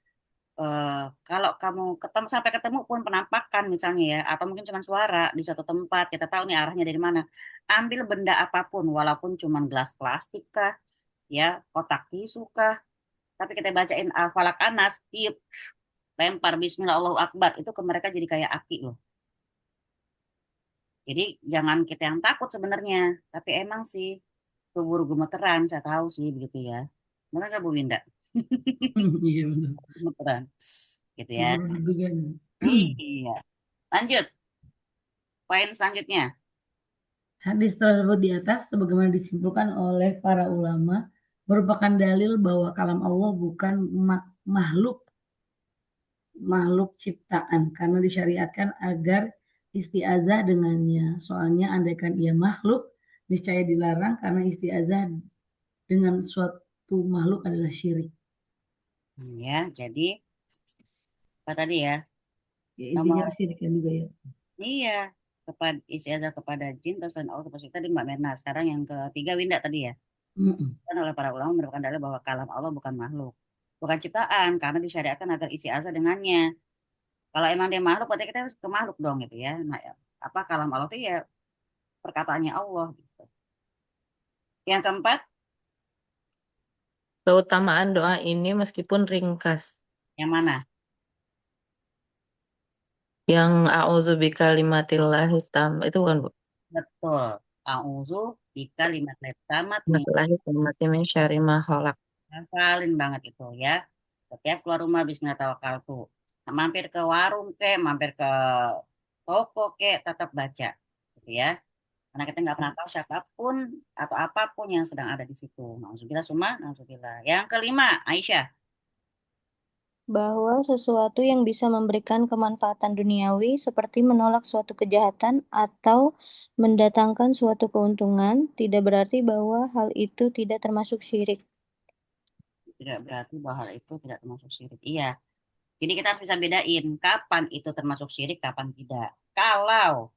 kalau kamu ketemu sampai ketemu pun penampakan misalnya ya, atau mungkin cuma suara di satu tempat, kita tahu nih arahnya dari mana. Ambil benda apapun, walaupun cuma gelas plastik kah, ya, kotak tisu kah, tapi kita bacain Al-Falaq Anas, tiup, lempar Bismillah Allahu Akbar, itu ke mereka jadi kayak api loh. Jadi jangan kita yang takut sebenarnya, tapi emang sih keburu gemeteran, saya tahu sih begitu ya. Benar nggak Bu Winda? Iya benar. Gemeteran, gitu ya. Keburu deg-degan. Iya. Lanjut, poin selanjutnya. Hadis tersebut di atas, sebagaimana disimpulkan oleh para ulama, merupakan dalil bahwa kalam Allah bukan makhluk makhluk ciptaan karena disyariatkan agar istiazah dengannya. Soalnya andaikan ia makhluk, niscaya dilarang karena istiazah dengan suatu makhluk adalah syirik. Ya, jadi apa tadi ya? Ya, intinya Nomor syirik juga ya. iya kepada istiazah kepada jin terus selain Allah seperti tadi Mbak Merna. Sekarang yang ketiga Winda tadi ya. Mm-mm. Kan oleh para ulama merupakan dalil bahwa kalam Allah bukan makhluk, bukan ciptaan karena disyariatkan agar istiazah dengannya. Kalau emang dia makhluk, berarti kita harus ke makhluk dong gitu ya. Nah, apa kalam Allah itu ya perkataannya Allah gitu. Yang keempat, Keutamaan doa ini meskipun ringkas. yang mana? Yang a'udzubika limatillahi tam itu bukan Bu? Betul. A'udzu bika limat tamat min. Limatillahi tammati min syarri ma khalaq. Hafalin banget itu ya. Setiap keluar rumah Bismillahirrahmanirrahim tuh. Nah, mampir ke warung ke, mampir ke toko ke, tetap baca. Gitu ya. Karena kita nggak pernah tahu siapapun atau apapun yang sedang ada di situ. Nauzubillah summa, nauzubillah. Yang kelima, Aisyah. Bahwa sesuatu yang bisa memberikan kemanfaatan duniawi seperti menolak suatu kejahatan atau mendatangkan suatu keuntungan tidak berarti bahwa hal itu tidak termasuk syirik. Tidak berarti bahwa hal itu tidak termasuk syirik. Iya. Jadi kita harus bisa bedain kapan itu termasuk syirik, kapan tidak. Kalau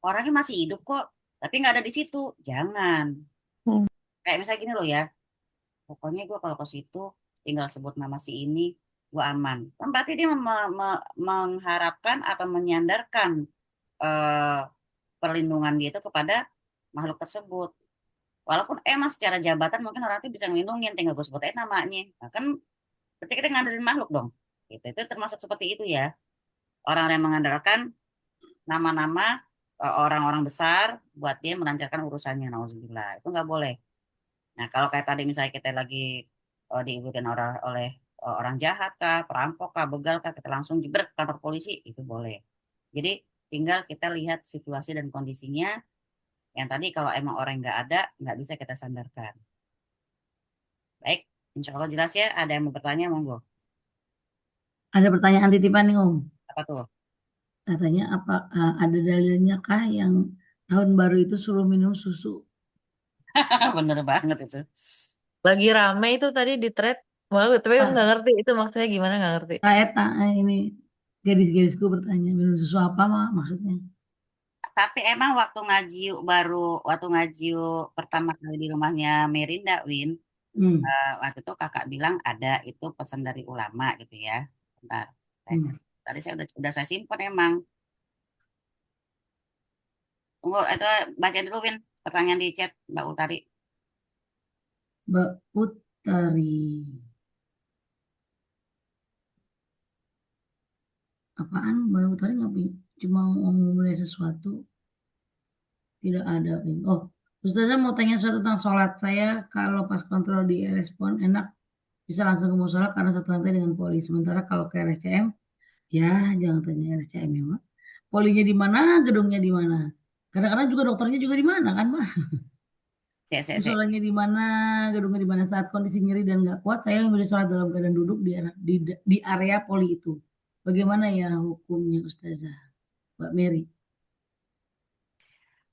orangnya masih hidup kok, tapi nggak ada di situ, jangan. Hmm. Kayak misalnya gini loh ya, pokoknya gue kalau ke situ tinggal sebut nama si ini, gue aman. Kan berarti dia mengharapkan atau menyandarkan eh, perlindungan dia itu kepada makhluk tersebut. Walaupun emang secara jabatan mungkin orang itu bisa ngelindungin, tinggal gue sebut aja namanya. Nah, kan berarti kita ngandelin makhluk dong. Gitu. Itu termasuk seperti itu ya. Orang yang mengandalkan nama-nama orang-orang besar buat dia melancarkan urusannya. Nauzubillah. Itu nggak boleh. Nah, kalau kayak tadi misalnya kita lagi diikutin oleh orang jahat kah, perampok kah, begal kah, kita langsung jebret ke kantor polisi, itu boleh. Jadi tinggal kita lihat situasi dan kondisinya. Yang tadi kalau emang orang yang nggak ada, nggak bisa kita sandarkan. Baik, insya Allah jelas ya. Ada yang mau bertanya, monggo. Ada pertanyaan titipan nih Om. Apa tuh? Katanya apa ada dalilnya kah yang tahun baru itu suruh minum susu? Bener banget itu. Lagi rame itu tadi di thread. Wah, tapi aku Ah, nggak ngerti itu maksudnya gimana, nggak ngerti. ini gadis-gadisku bertanya minum susu apa maksudnya? Tapi emang waktu ngaji pertama kali di rumahnya Merinda, Win, Hmm. waktu itu kakak bilang ada itu pesan dari ulama gitu ya. Bentar, Hmm. tadi saya udah saya simpan emang. Tunggu, itu baca dulu Win pertanyaan di chat Mbak Utari. Mbak Utari, apaan Mbak Utari nggak cuma ngomong mulai sesuatu tidak ada ini. Oh, Ustazah mau tanya sesuatu tentang sholat saya kalau pas kontrol di respon enak bisa langsung ke musola karena satu lantai dengan poli. Sementara kalau ke RSCM ya jangan tanya RSCM ya Mbak. Polinya di mana, gedungnya di mana. Kadang-kadang juga dokternya juga di mana kan Mbak. Saya. Musolanya di mana, gedungnya di mana saat kondisi nyeri dan nggak kuat, saya memilih sholat dalam keadaan duduk di area poli itu. Bagaimana ya hukumnya Ustazah, Mbak Mary?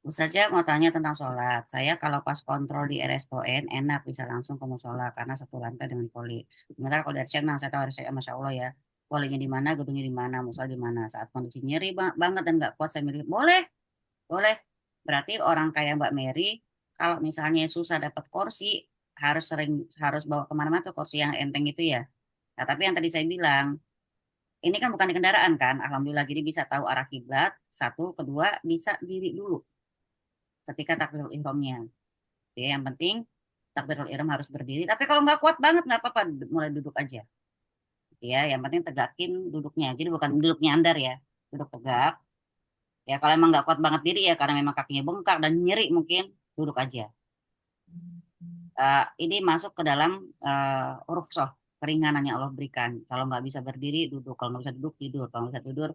Saja mau tanya tentang sholat. Saya kalau pas kontrol di RSPON enak bisa langsung ke musola karena satu lantai dengan poli. Sementara kalau dari channel saya tahu RSCM Masya Allah ya. Polinya di mana, gedungnya di mana, musola di mana. Saat kondisi nyeri banget dan nggak kuat saya milih. Boleh, boleh. Berarti orang kayak Mbak Mary kalau misalnya susah dapat kursi harus bawa kemana-mana tuh kursi yang enteng itu ya. Nah, tapi yang tadi saya bilang ini kan bukan di kendaraan kan. Alhamdulillah jadi bisa tahu arah kiblat. Satu, kedua bisa diri dulu ketika takbiratul ihramnya. Ya, yang penting takbiratul ihram harus berdiri. Tapi kalau nggak kuat banget nggak apa-apa, mulai duduk aja. Ya, yang penting tegakin duduknya. Jadi bukan duduk nyandar ya, duduk tegak. Ya kalau emang nggak kuat banget diri ya karena memang kakinya bengkak dan nyeri mungkin duduk aja. Ini masuk ke dalam rukhsah keringanan yang Allah berikan. Kalau nggak bisa berdiri duduk, kalau nggak bisa duduk tidur, kalau nggak bisa tidur,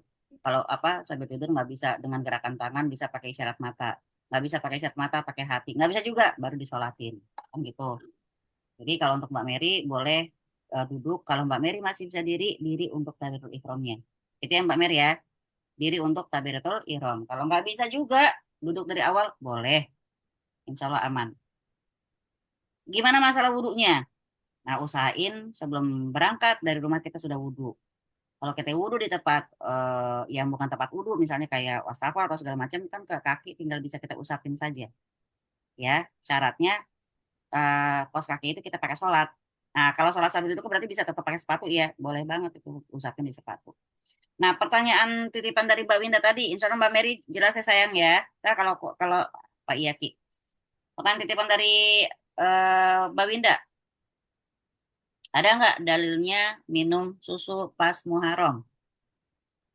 kalau apa sambil tidur nggak bisa dengan gerakan tangan bisa pakai isyarat mata, nggak bisa pakai isyarat mata pakai hati, nggak bisa juga baru disolatin, kan gitu. Jadi kalau untuk Mbak Mary boleh duduk, kalau Mbak Mary masih bisa diri, diri untuk takbiratul ihramnya. Itu yang Mbak Mary ya, diri untuk takbiratul ihram. Kalau nggak bisa juga duduk dari awal boleh, insya Allah aman. Gimana masalah wudhunya? Nah, usahain sebelum berangkat dari rumah kita sudah wudhu. Kalau kita wudhu di tempat yang bukan tempat wudhu, misalnya kayak wastafel atau segala macam, kan ke kaki tinggal bisa kita usapin saja. Ya, syaratnya kaos kaki itu kita pakai sholat. Nah, kalau sholat sambil duduk berarti bisa tetap pakai sepatu ya. Boleh banget itu usapin di sepatu. Nah, pertanyaan titipan dari Mbak Winda tadi, insya Allah Mbak Mary jelas ya sayang ya. Nah, kalau Pak Iyaki, pertanyaan titipan dari Mbak Winda, ada nggak dalilnya minum susu pas Muharram?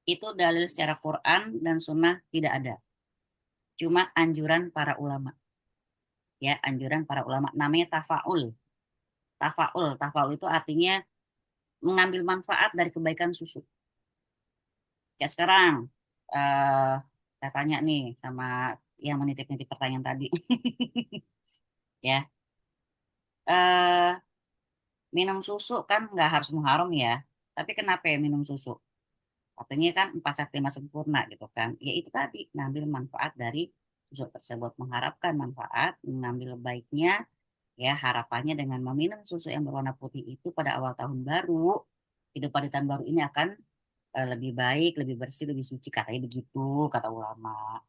Itu dalil secara Quran dan Sunnah tidak ada. Cuma anjuran para ulama. Ya, anjuran para ulama. Namanya tafaul. Tafaul itu artinya mengambil manfaat dari kebaikan susu. Ya sekarang, eh saya tanya nih sama yang menitip-nitip pertanyaan tadi. Ya, eh minum susu kan nggak harus Muharram ya. Tapi kenapa ya minum susu? Katanya kan 4 sehat 5 sempurna gitu kan. Ya itu tadi, ngambil manfaat dari susu tersebut. Mengharapkan manfaat, mengambil baiknya, ya harapannya dengan meminum susu yang berwarna putih itu pada awal tahun baru, kehidupan di tahun baru ini akan lebih baik, lebih bersih, lebih suci. Katanya begitu, kata ulama.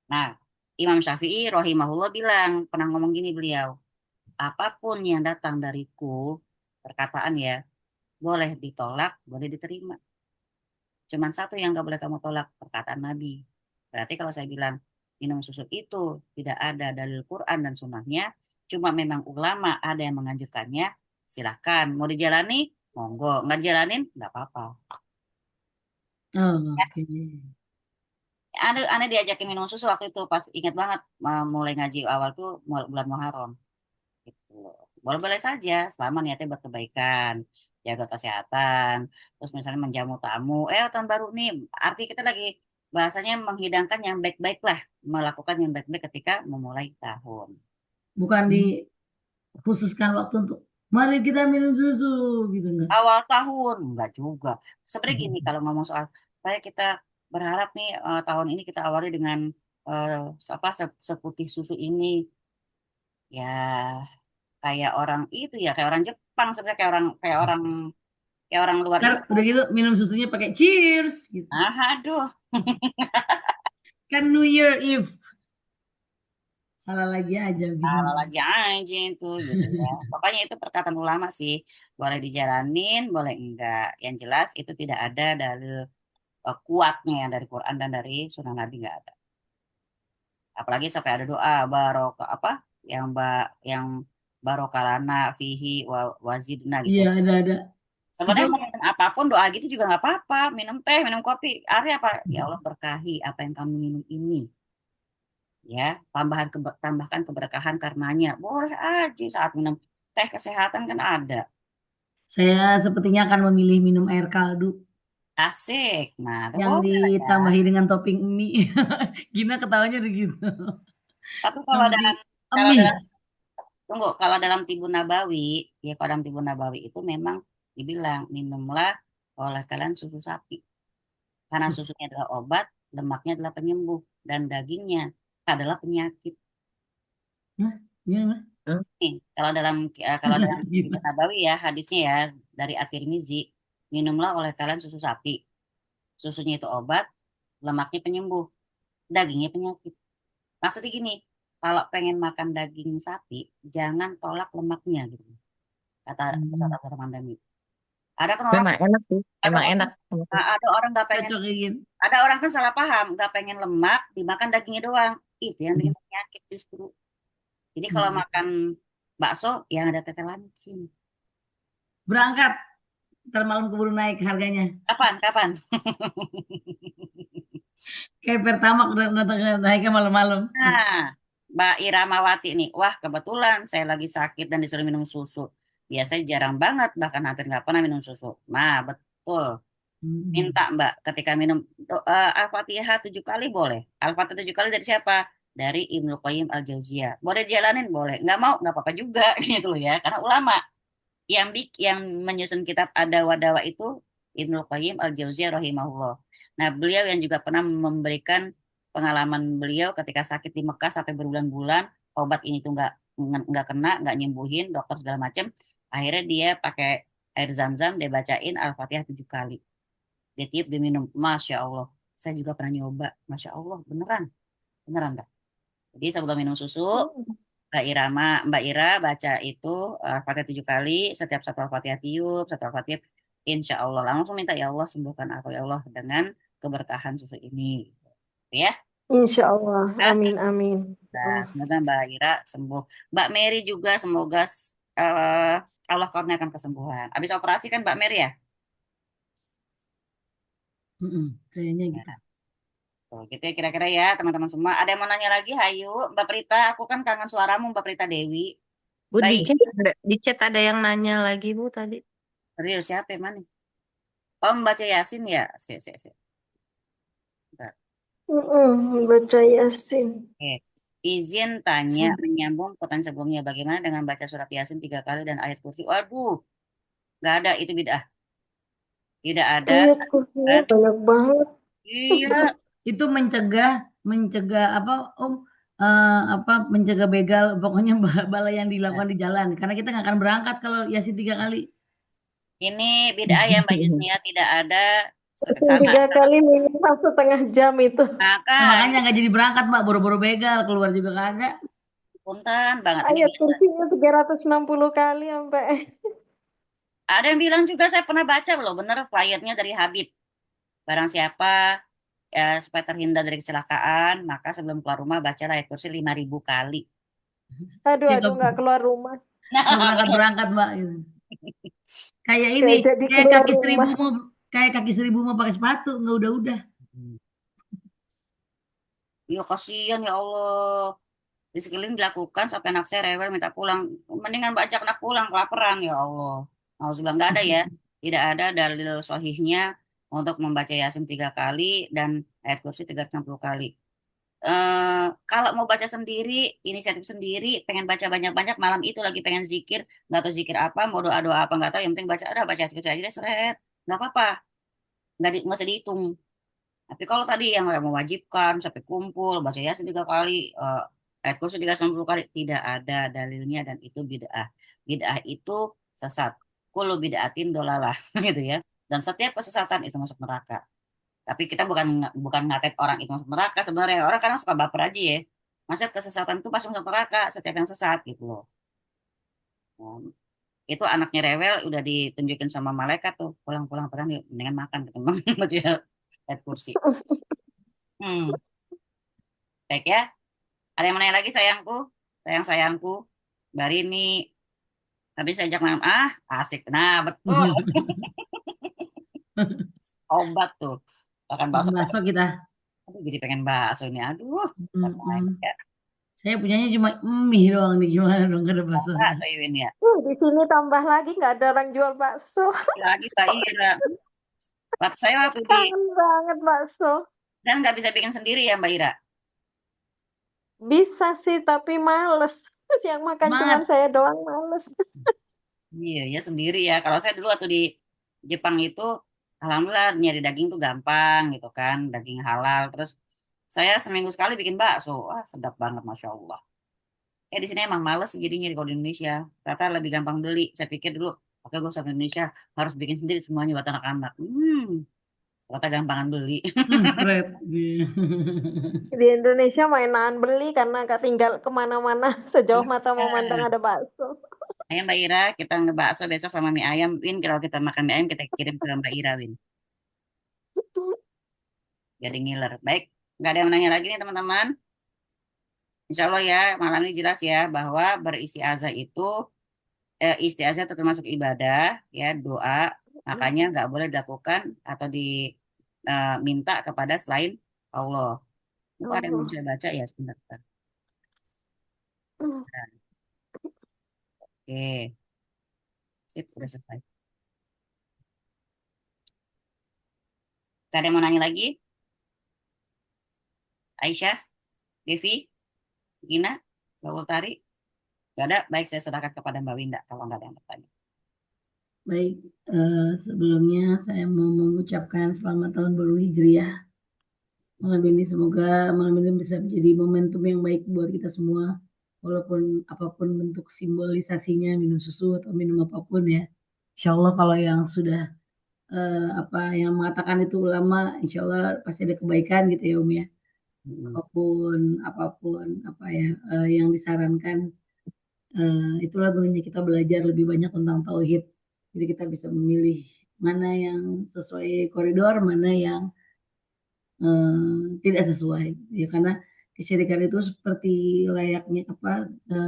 Nah, Imam Syafi'i rahimahullah bilang, pernah ngomong gini beliau, apapun yang datang dariku, perkataan ya, boleh ditolak, boleh diterima. Cuman satu yang gak boleh kamu tolak, perkataan Nabi. Berarti kalau saya bilang minum susu itu tidak ada dalil Quran dan sunnahnya, cuma memang ulama ada yang menganjurkannya, silahkan. Mau dijalani, monggo. Nggak dijalanin, nggak apa-apa. Oh, oke. Aneh diajakin minum susu waktu itu pas ingat banget mulai ngaji awal tuh bulan Muharram. Gitu. Boleh-boleh saja selama niatnya buat kebaikan, jaga kesehatan, terus misalnya menjamu tamu. Tahun baru nih, arti kita lagi bahasanya menghidangkan yang baik-baik lah, melakukan yang baik-baik ketika memulai tahun. Bukan dikhususkan waktu untuk mari kita minum susu gitu enggak? Awal tahun enggak juga. Sebenarnya gini kalau ngomong soal kayak kita berharap nih tahun ini kita awali dengan apa seputih susu ini. Ya kayak orang itu ya, kayak orang Jepang sebenarnya, kayak orang luar Ntar itu. udah gitu minum susunya pakai cheers gitu. Ah, aduh, Kan New Year Eve. Salah lagi aja salah bingung. lagi anjing itu gitu ya. Pokoknya itu perkataan ulama sih, boleh dijalanin, boleh enggak. Yang jelas itu tidak ada dalil kuatnya ya dari Quran dan dari Sunnah Nabi nggak ada. Apalagi sampai ada doa barokah apa yang barokalana fihi wazidna gitu. Iya ada. Itu Sebenarnya mau minum apapun doa gitu juga nggak apa-apa. Minum teh, minum kopi. Arya apa? Ya Allah berkahi apa yang kamu minum ini. Ya, tambahkan keberkahan karenanya. Boleh aja saat minum teh kesehatan kan ada. saya sepertinya akan memilih minum air kaldu Asik. Nah, itu yang boleh lah ya. ditambahi dengan topping mie. Gina ketawanya begitu. Tapi Topping kalau dalam mie. tunggu, kalau dalam Tibun Nabawi, ya kalau dalam Tibun Nabawi itu memang dibilang minumlah oleh kalian susu sapi. Karena susunya adalah obat, lemaknya adalah penyembuh, dan dagingnya adalah penyakit. Hah? Gimana? Hmm? Nih, kalau dalam Gitu. Ibnu Nabawi ya hadisnya ya dari At-Tirmizi, minumlah oleh kalian susu sapi. Susunya itu obat, lemaknya penyembuh, dagingnya penyakit. Maksudnya gini, kalau pengen makan daging sapi, jangan tolak lemaknya gitu. Kata kata Hmm, kata Mandani. Ada kan orang Memang enak sih, ada memang orang enak. ada orang nggak pengen cocok kayak gitu. ada orang kan salah paham, nggak pengen lemak, dimakan dagingnya doang. Itu yang bikin penyakit justru. Jadi kalau Hmm. makan bakso yang ada tetelancing. Berangkat. Ntar malam keburu naik harganya. Kapan? Kapan? Kayak Pertamax naiknya malam-malam. Nah, Mbak Iramawati nih, wah kebetulan saya lagi sakit dan disuruh minum susu. Biasanya jarang banget, bahkan hampir nggak pernah minum susu. Nah, betul. Minta Hmm. Mbak, ketika minum Al-Fatihah 7 kali boleh. Al-Fatihah 7 kali dari siapa? Dari Ibnu Qayyim Al-Jauziyah. Boleh jalanin? Boleh. Nggak mau? Nggak apa-apa juga gitu loh ya. Karena ulama yang menyusun kitab Ad-Dawa itu Ibnu Qayyim Al-Jauziyah rahimahullah. Nah, beliau yang juga pernah memberikan pengalaman beliau ketika sakit di Mekah sampai berbulan-bulan, obat ini tuh nggak kena, nggak nyembuhin, dokter segala macam. Akhirnya dia pakai air zam-zam, dia bacain Al-Fatihah 7 kali. Dia tiup, dia minum. Masya Allah. Saya juga pernah nyoba. Masya Allah, beneran. Beneran, Mbak. Jadi sebelum minum susu, Mbak Ira baca itu Al-Fatihah 7 kali, setiap satu Al-Fatihah tiup, satu Al-Fatihah, insya Allah langsung minta ya Allah sembuhkan aku ya Allah dengan keberkahan susu ini. Ya, Insya Allah. nah, Amin, amin. semoga Mbak Ira sembuh. Mbak Mary juga semoga eh, Allah kurniakan kesembuhan. Habis operasi kan Mbak Mary ya? Kayaknya Ya, gitu. tuh, gitu ya kira-kira ya teman-teman semua. Ada yang mau nanya lagi? Hayu, Mbak Prita, aku kan kangen suaramu Mbak Prita Dewi. Bu, Baik, di chat ada yang nanya lagi, Bu, tadi. serius siapa yang mana? Oh, membaca Yasin ya? Si. Bentar. Baca Yasin. Oke. Izin tanya menyambung pertanyaan sebelumnya. Bagaimana dengan baca surat Yasin 3 kali dan ayat kursi? Waduh, nggak ada itu bid'ah. Tidak ada. Ayat kursinya Dan banyak banget. iya, Itu mencegah apa Om, apa mencegah begal pokoknya bala yang dilakukan di jalan karena kita nggak akan berangkat kalau Yasin 3 kali. ini bid'ah ya Mbak Yusnia. Tidak ada Yasin sama. 3 kali minimal setengah jam itu. Nah, Maka makanya nggak jadi berangkat Mbak boro-boro begal keluar juga kagak. punten banget ini Ayat biasa. kursinya 360 kali sampai. Ada yang bilang juga saya pernah baca loh, bener flyernya dari Habib. Barang siapa supaya terhindar dari kecelakaan, maka sebelum keluar rumah bacalah ayat kursi 5.000 kali. Ya Aduh, nggak keluar rumah. nggak Nah, bener. berangkat Mbak. Gitu. Kayak ini, Nggak jadi kayak keluar kaki seribu rumah. mau kayak kaki seribu mau pakai sepatu nggak udah. Ya kasihan ya Allah. Di sekeliling dilakukan sampai anak saya rewel minta pulang. Mendingan baca anak pulang kelaparan ya Allah. Alhamdulillah nggak ada ya. Tidak ada dalil sahihnya untuk membaca Yasin 3 kali dan ayat kursi 360 kali. Kalau mau baca sendiri, inisiatif sendiri, pengen baca banyak-banyak, malam itu lagi pengen zikir, nggak tahu zikir apa, mau doa-doa apa nggak tahu, yang penting baca, ada baca ayat kursi aja deh, seret. Nggak apa-apa, nggak usah dihitung. Tapi kalau tadi yang mewajibkan sampai kumpul, baca Yasin 3 kali, ayat kursi 360 kali, tidak ada dalilnya dan itu bid'ah. Bid'ah itu sesat. Kullu bid'atin dolalah gitu ya. Dan setiap kesesatan itu masuk neraka. Tapi kita bukan bukan ngatain orang itu masuk neraka sebenarnya. Orang kadang suka baper aja ya. Masa kesesatan itu pasti masuk neraka, setiap yang sesat gitu loh. Nah, itu anaknya rewel udah ditunjukin sama malaikat tuh, pulang-pulang padahal mendingan makan ketimbang baca ayat kursi. Hmm, baik ya. Ada yang mau nanya lagi sayangku? Sayang-sayangku. Mbak ini habis saya ajak main asik. Nah, betul. Obat tuh. Bahkan bakso. Bakso kita. Aduh, jadi pengen bakso ini. Aduh. Ya. Saya punyanya cuma mie doang nih. Gimana dong kada bakso? Bakso ini ya. Di sini tambah lagi nggak ada orang jual bakso. Lagi Kak Ira. Waktu saya waktu di Kangen banget bakso. dan nggak bisa bikin sendiri ya Mbak Ira. Bisa sih, tapi males. Terus yang makan cuma saya doang, males. Iya, ya sendiri ya. Kalau saya dulu waktu di Jepang itu, alhamdulillah nyari daging tuh gampang gitu kan, daging halal. Terus saya seminggu sekali bikin bakso, wah sedap banget, masya Allah. Di sini emang males sih jadinya kalau di Indonesia. Ternyata lebih gampang beli. Saya pikir dulu, oke gue sampai Indonesia harus bikin sendiri semuanya buat anak-anak. Ternyata gampangan beli. Di Indonesia mainan beli karena gak tinggal kemana-mana, sejauh mata memandang ada bakso. Ayo Mbak Ira, kita ngebakso besok sama mie ayam. Win, kalau kita makan mie ayam, kita kirim ke Mbak Ira, Win. Jadi ngiler. Baik, nggak ada yang nanya lagi nih teman-teman. Insya Allah ya, malam ini jelas ya bahwa beristiazah itu, istiazah itu termasuk ibadah, ya doa. Makanya nggak boleh dilakukan atau diminta kepada selain Allah. Kok ada yang belum saya baca ya sebentar. Oke, sip, udah selesai. Ada yang mau nanya lagi? Aisyah, Devi, Gina, Mbak Ultari? Gak ada, baik saya serahkan kepada Mbak Winda kalau nggak ada yang bertanya. Baik, sebelumnya saya mau mengucapkan selamat tahun baru Hijriah. Malam ini semoga malam ini bisa menjadi momentum yang baik buat kita semua. Walaupun apapun bentuk simbolisasinya, minum susu atau minum apapun ya. Insya Allah kalau yang sudah yang mengatakan itu ulama, insya Allah pasti ada kebaikan gitu ya Umi ya. Apapun apa ya yang disarankan, itulah gunanya kita belajar lebih banyak tentang tauhid. Jadi kita bisa memilih mana yang sesuai koridor, mana yang tidak sesuai. Ya karena kesyirikan itu seperti layaknya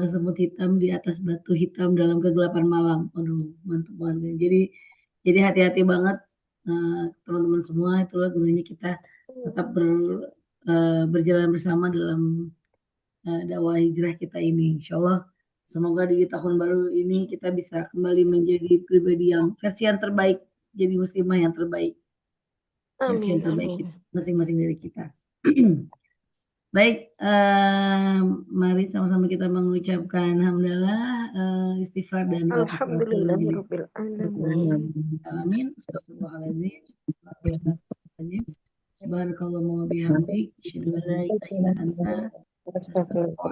semut hitam di atas batu hitam dalam kegelapan malam. Aduh, mantap banget. Jadi hati-hati banget teman-teman semua. Itulah gunanya kita tetap berjalan bersama dalam dakwah hijrah kita ini. Insya Allah semoga di tahun baru ini kita bisa kembali menjadi pribadi yang versi yang terbaik, jadi muslimah yang terbaik. Versi yang terbaik masing-masing dari kita. Baik, mari sama-sama kita mengucapkan hamdalah, istighfar dan Alhamdulillahirabbil alamin. Astagfirullahaladzim. Subhanakallahumma wa bihamdik, asyhadu an la ilaha illa anta, astaghfiruka